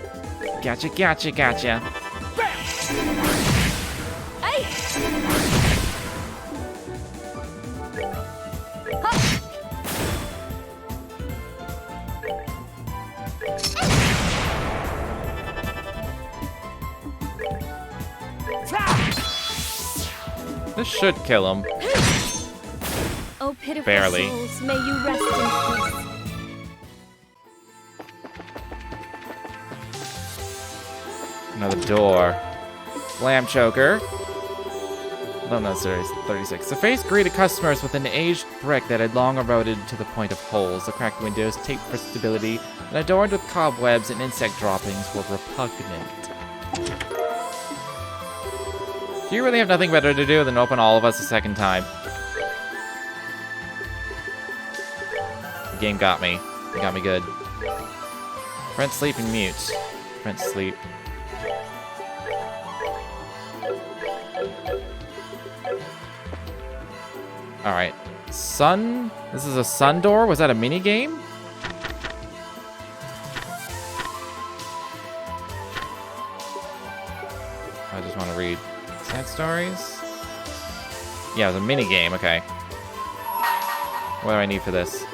This should kill him. Oh, pitiful Barely. souls, may you rest in peace. Another door. Lamp choker. No, no, sorry, 36. The face greeted customers with an aged brick that had long eroded to the point of holes. The cracked windows, taped for stability, and adorned with cobwebs and insect droppings, were repugnant. Do you really have nothing better to do than open all of us a second time? The game got me. It got me good. Brent sleep and mute. Brent sleep. Alright. Sun? This is a sun door? Was that a mini game? I just want to read sad stories. Yeah, it was a mini game. Okay. What do I need for this?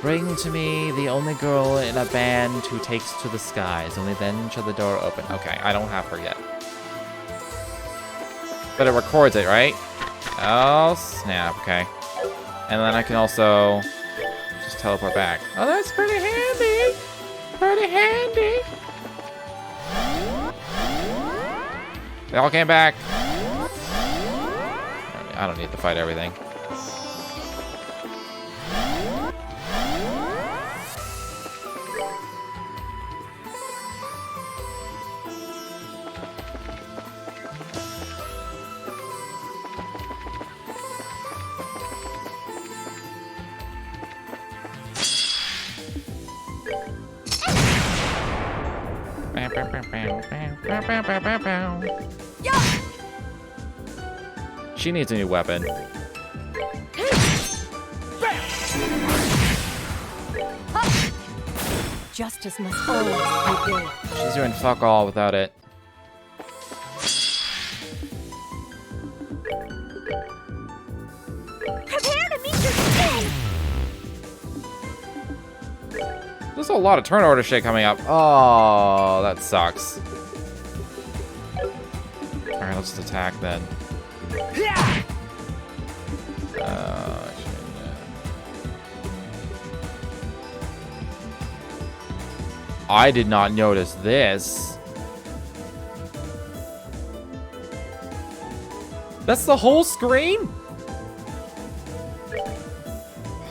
Bring to me the only girl in a band who takes to the skies. Only then shall the door open. Okay, I don't have her yet. But it records it, right? Oh, snap. Okay. And then I can also just teleport back. Oh, that's pretty handy. Pretty handy. They all came back. I don't need to fight everything. She needs a new weapon. Justice must always prevail. She's doing fuck all without it. Prepare to meet your fate! There's a lot of turn order shit coming up. Oh, that sucks. Alright, let's just attack then. I did not notice this. That's the whole screen?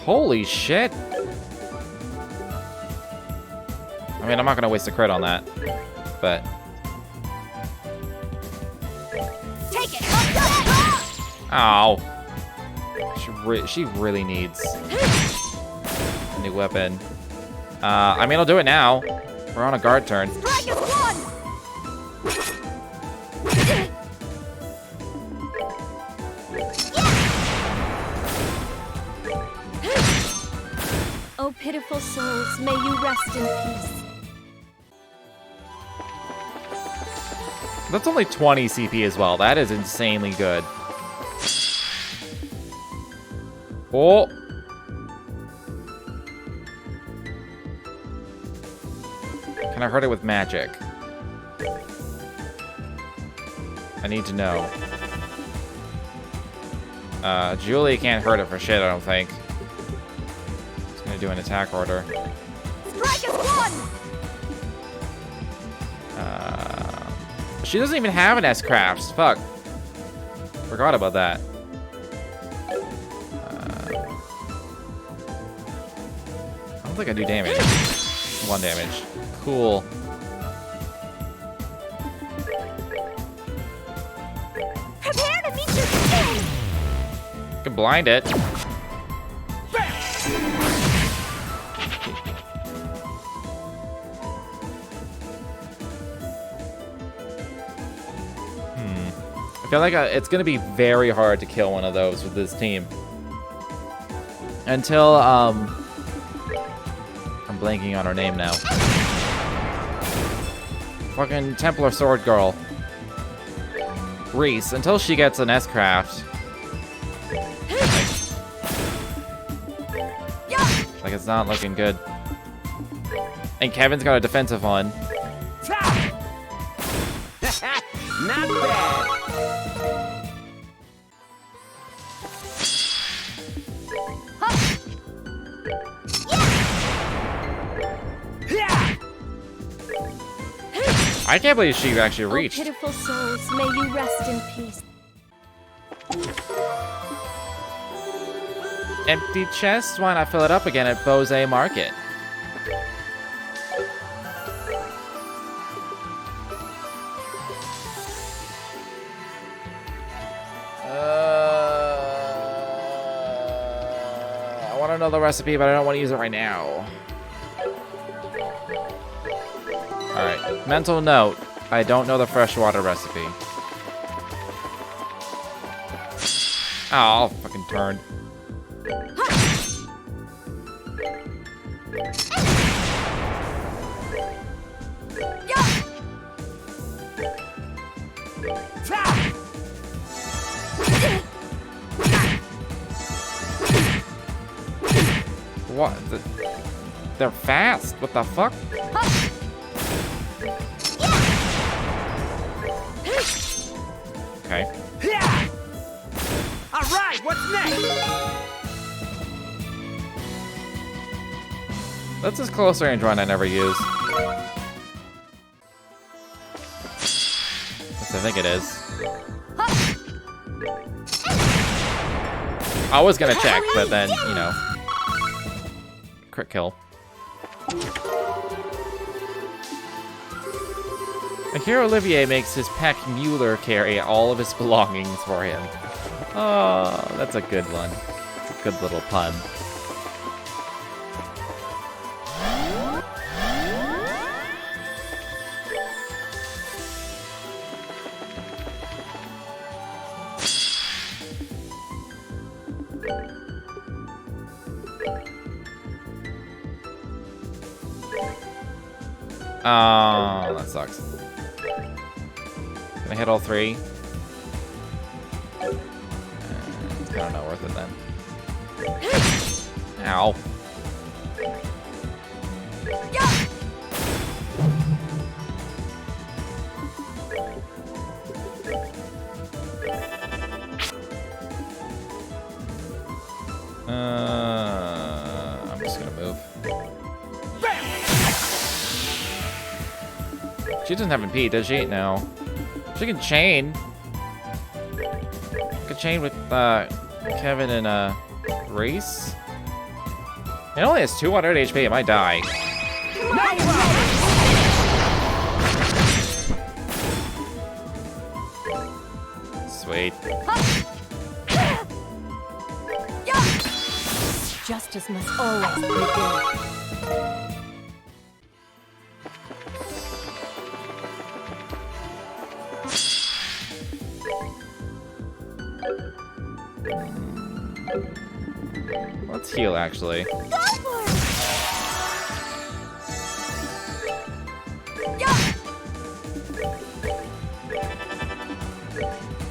Holy shit. I mean, I'm not gonna waste a crit on that, but... Take it! Ow. She really needs a new weapon. I mean, I'll do it now. We're on a guard turn. Strike is one! Oh, pitiful souls, may you rest in peace. That's only 20 CP as well. That is insanely good. Oh. Can I hurt it with magic? I need to know. Julie can't hurt it for shit, I don't think. Just gonna do an attack order. Strike is one! She doesn't even have an S-Crafts. Fuck. Forgot about that. I don't think I do damage. 1 damage. Cool. Prepare to meet your fate! I can blind it. I feel like it's going to be very hard to kill one of those with this team. Until, I'm blanking on her name now. Fucking Templar Sword Girl. Reese, until she gets an S-Craft. Like, it's not looking good. And Kevin's got a defensive one. Not bad. I can't believe she actually reached. Oh, pitiful souls, may you rest in peace. Empty chest? Why not fill it up again at Bose Market? I want to know the recipe, but I don't want to use it right now. Alright, mental note. I don't know the freshwater recipe. Oh, I'll fucking turn. What? They're fast. What the fuck? Okay. All right, what's next? That's as close range one I never use. Yes, I think it is. I was gonna check, but then, you know. Crit kill. I hear Olivier makes his Peck Mueller carry all of his belongings for him. Oh, that's a good one. It's a good little pun. Oh, that sucks. Can I hit all 3? It's kind of not worth it then. Ow. I'm just gonna move. She doesn't have MP, does she? No. She can chain. Could chain with Kevin and Reese. It only has 200 HP. It might die. Sweet. Justice must always prevail. Let's heal, actually.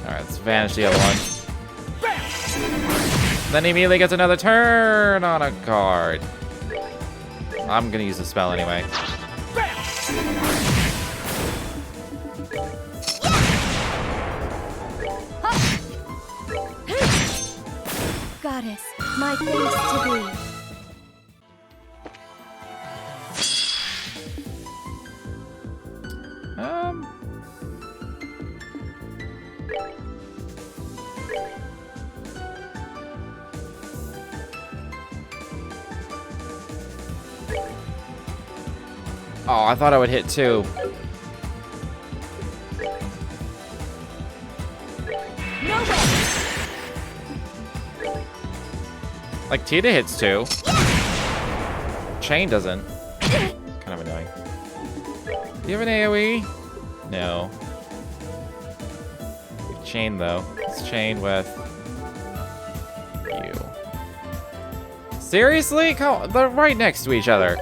Alright, let's vanish the other one. Then he immediately gets another turn on a card. I'm gonna use the spell anyway. Goddess, my thanks to thee. Oh, I thought I would hit 2. No way. Like, Tita hits 2. Chain doesn't. Kind of annoying. Do you have an AoE? No. Chain, though. It's chained with you. Seriously? They're right next to each other.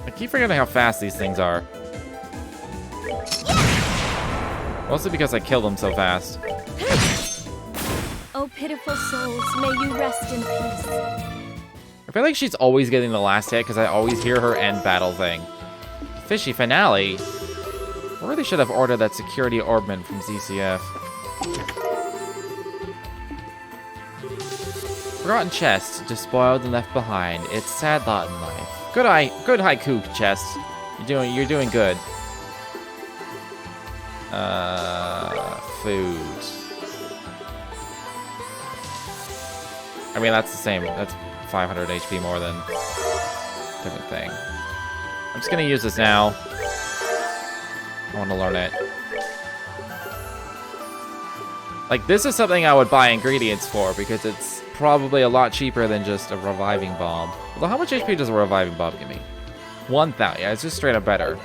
I keep forgetting how fast these things are. Mostly because I kill them so fast. Oh, pitiful souls, may you rest in peace. I feel like she's always getting the last hit because I always hear her end battle thing. Fishy finale. I really should have ordered that security orbment from ZCF. Forgotten chest, despoiled and left behind. It's sad lot in life. Good haiku, chest. You're doing good. Food. I mean, that's the same. That's 500 HP more than different thing. I'm just gonna use this now. I want to learn it. Like, this is something I would buy ingredients for because it's probably a lot cheaper than just a reviving bomb. Although, how much HP does a reviving bomb give me? 1,000. Yeah, it's just straight up better.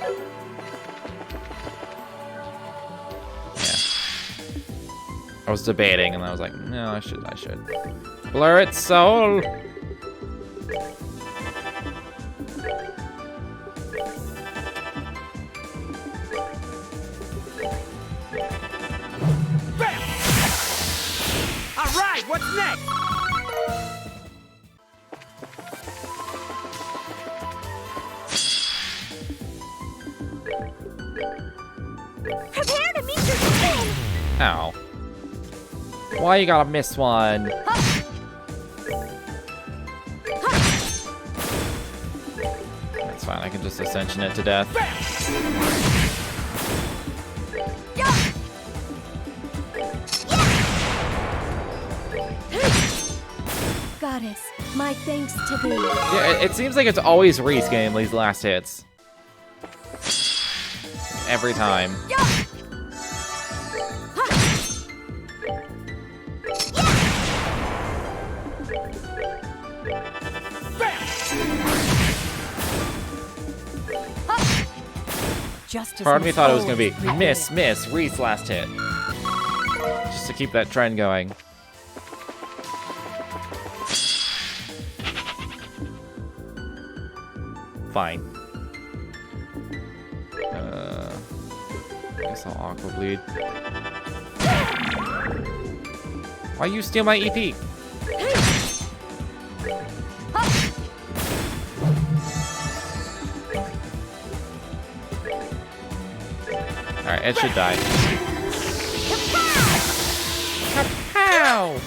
I was debating, and I was like, no, I should. Blur its soul! Alright, what's next? Prepare to meet your doom! Ow. Why you gotta miss one? That's fine, I can just ascension it to death. Goddess, my thanks to thee. Yeah, it seems like it's always Reese getting these last hits. Every time. Justice Part of me must thought it was gonna be always prevail. miss, Reese last hit. Just to keep that trend going. Fine. Guess I'll Aqua Bleed. Why you steal my EP? Alright, it should die. Kapow!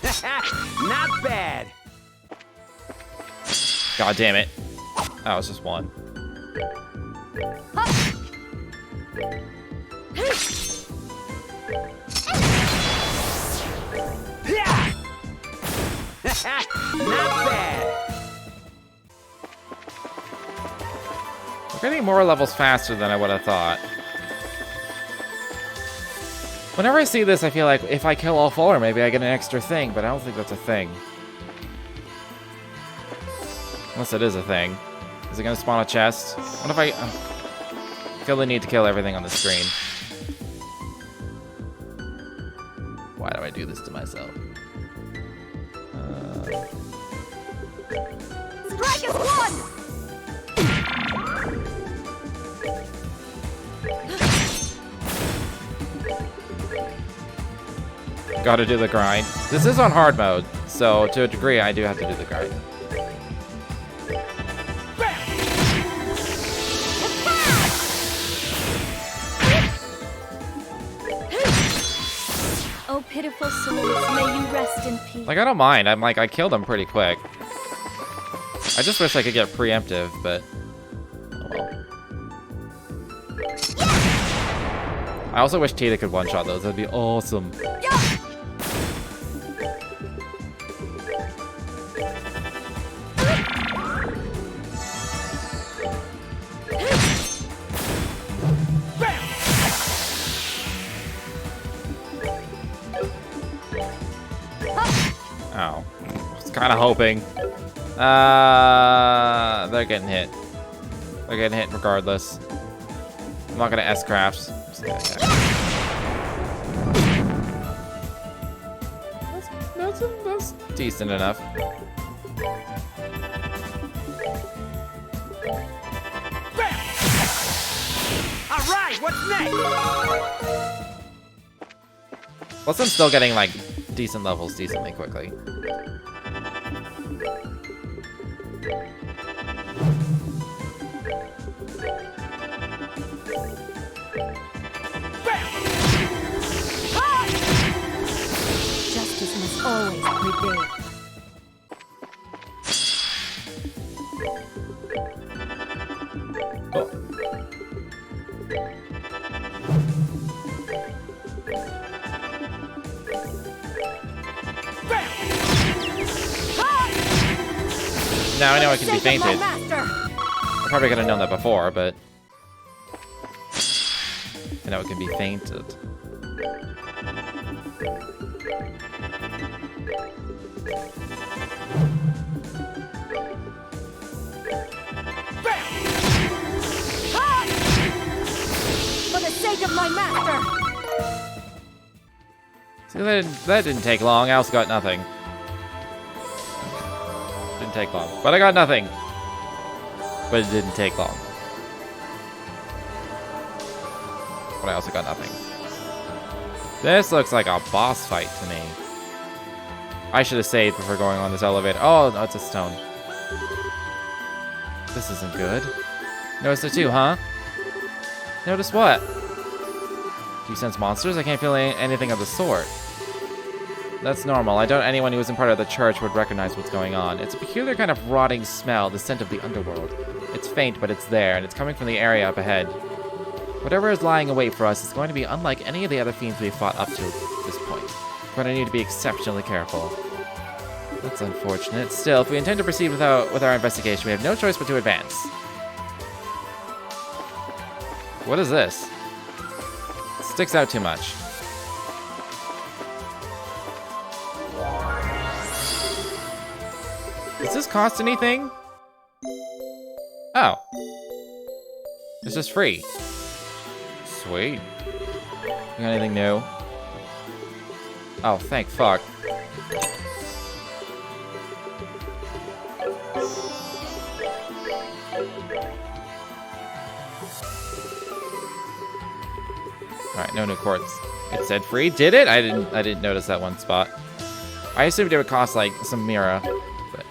Scary. Not bad. God damn it. Oh, it's just one. Not bad. We're getting more levels faster than I would have thought. Whenever I see this, I feel like if I kill all four, maybe I get an extra thing, but I don't think that's a thing. Unless it is a thing. Is it gonna spawn a chest? What if I feel the need to kill everything on the screen? Why do I do this to myself? Strike is one! Gotta do the grind. This is on hard mode, so to a degree I do have to do the grind. Oh, pitiful souls, may you rest in peace. Like, I don't mind. I'm like, I killed him pretty quick. I just wish I could get preemptive, but oh well. I also wish Tita could one-shot those. That'd be awesome. Ow. I was kind of hoping. They're getting hit. They're getting hit regardless. I'm not gonna S-craft. That's decent enough. Alright, what's next? Plus I'm still getting like decent levels decently quickly. Justice must always prevail. Oh. Now I know it can be fainted. I probably could have known that before, but I know it can be fainted. For the sake of my master. See, that didn't take long. I also got nothing. Didn't take long. But I got nothing. But it didn't take long. But I also got nothing. This looks like a boss fight to me. I should have saved before going on this elevator. Oh, no, it's a stone. This isn't good. Notice it too, huh? Notice what? Do you sense monsters? I can't feel anything of the sort. That's normal. I doubt anyone who isn't part of the church would recognize what's going on. It's a peculiar kind of rotting smell, the scent of the underworld. It's faint, but it's there, and it's coming from the area up ahead. Whatever is lying in wait for us is going to be unlike any of the other fiends we've fought up to this point. We're going to need to be exceptionally careful. That's unfortunate. Still, if we intend to proceed with our investigation, we have no choice but to advance. What is this? It sticks out too much. Does this cost anything? Oh. It's just free. Sweet. You got anything new? Oh, thank fuck. Alright, no new quartz. It said free. Did it? I didn't notice that one spot. I assumed it would cost like some Mira, but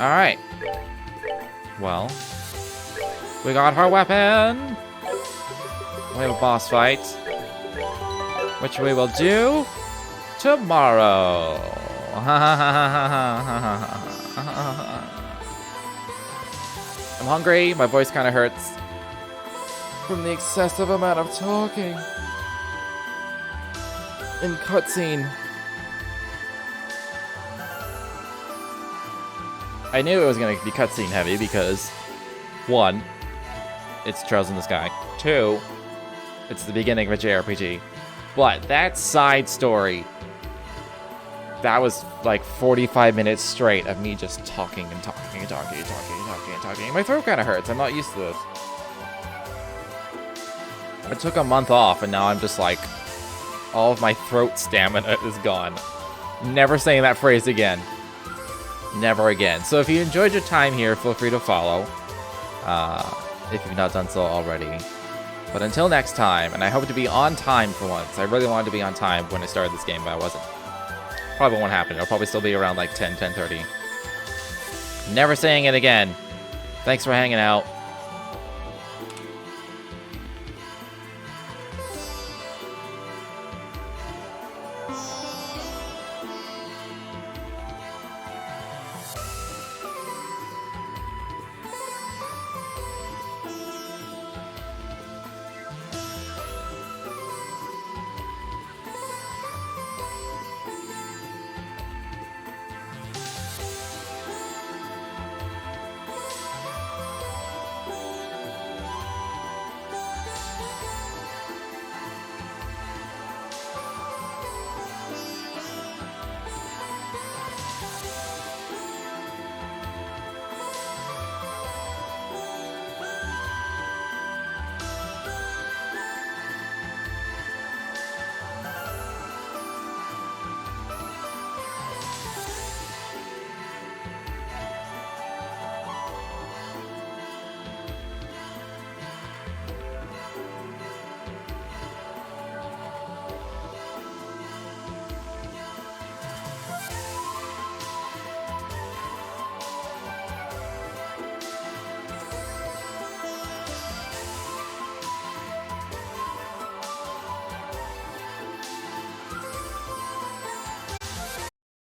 alright. Well. We got our weapon! We have a boss fight. Which we will do tomorrow. I'm hungry. My voice kind of hurts from the excessive amount of talking in cutscene. I knew it was going to be cutscene heavy because, 1, it's Trails in the Sky. 2, it's the beginning of a JRPG. But that side story, that was like 45 minutes straight of me just talking and talking and talking and talking and talking and talking. My throat kind of hurts. I'm not used to this. I took a month off and now I'm just like, all of my throat stamina is gone. Never saying that phrase again. Never again. So if you enjoyed your time here, feel free to follow. If you've not done so already. But until next time, and I hope to be on time for once. I really wanted to be on time when I started this game, but I wasn't. Probably won't happen. It'll probably still be around like 10:30. Never saying it again. Thanks for hanging out.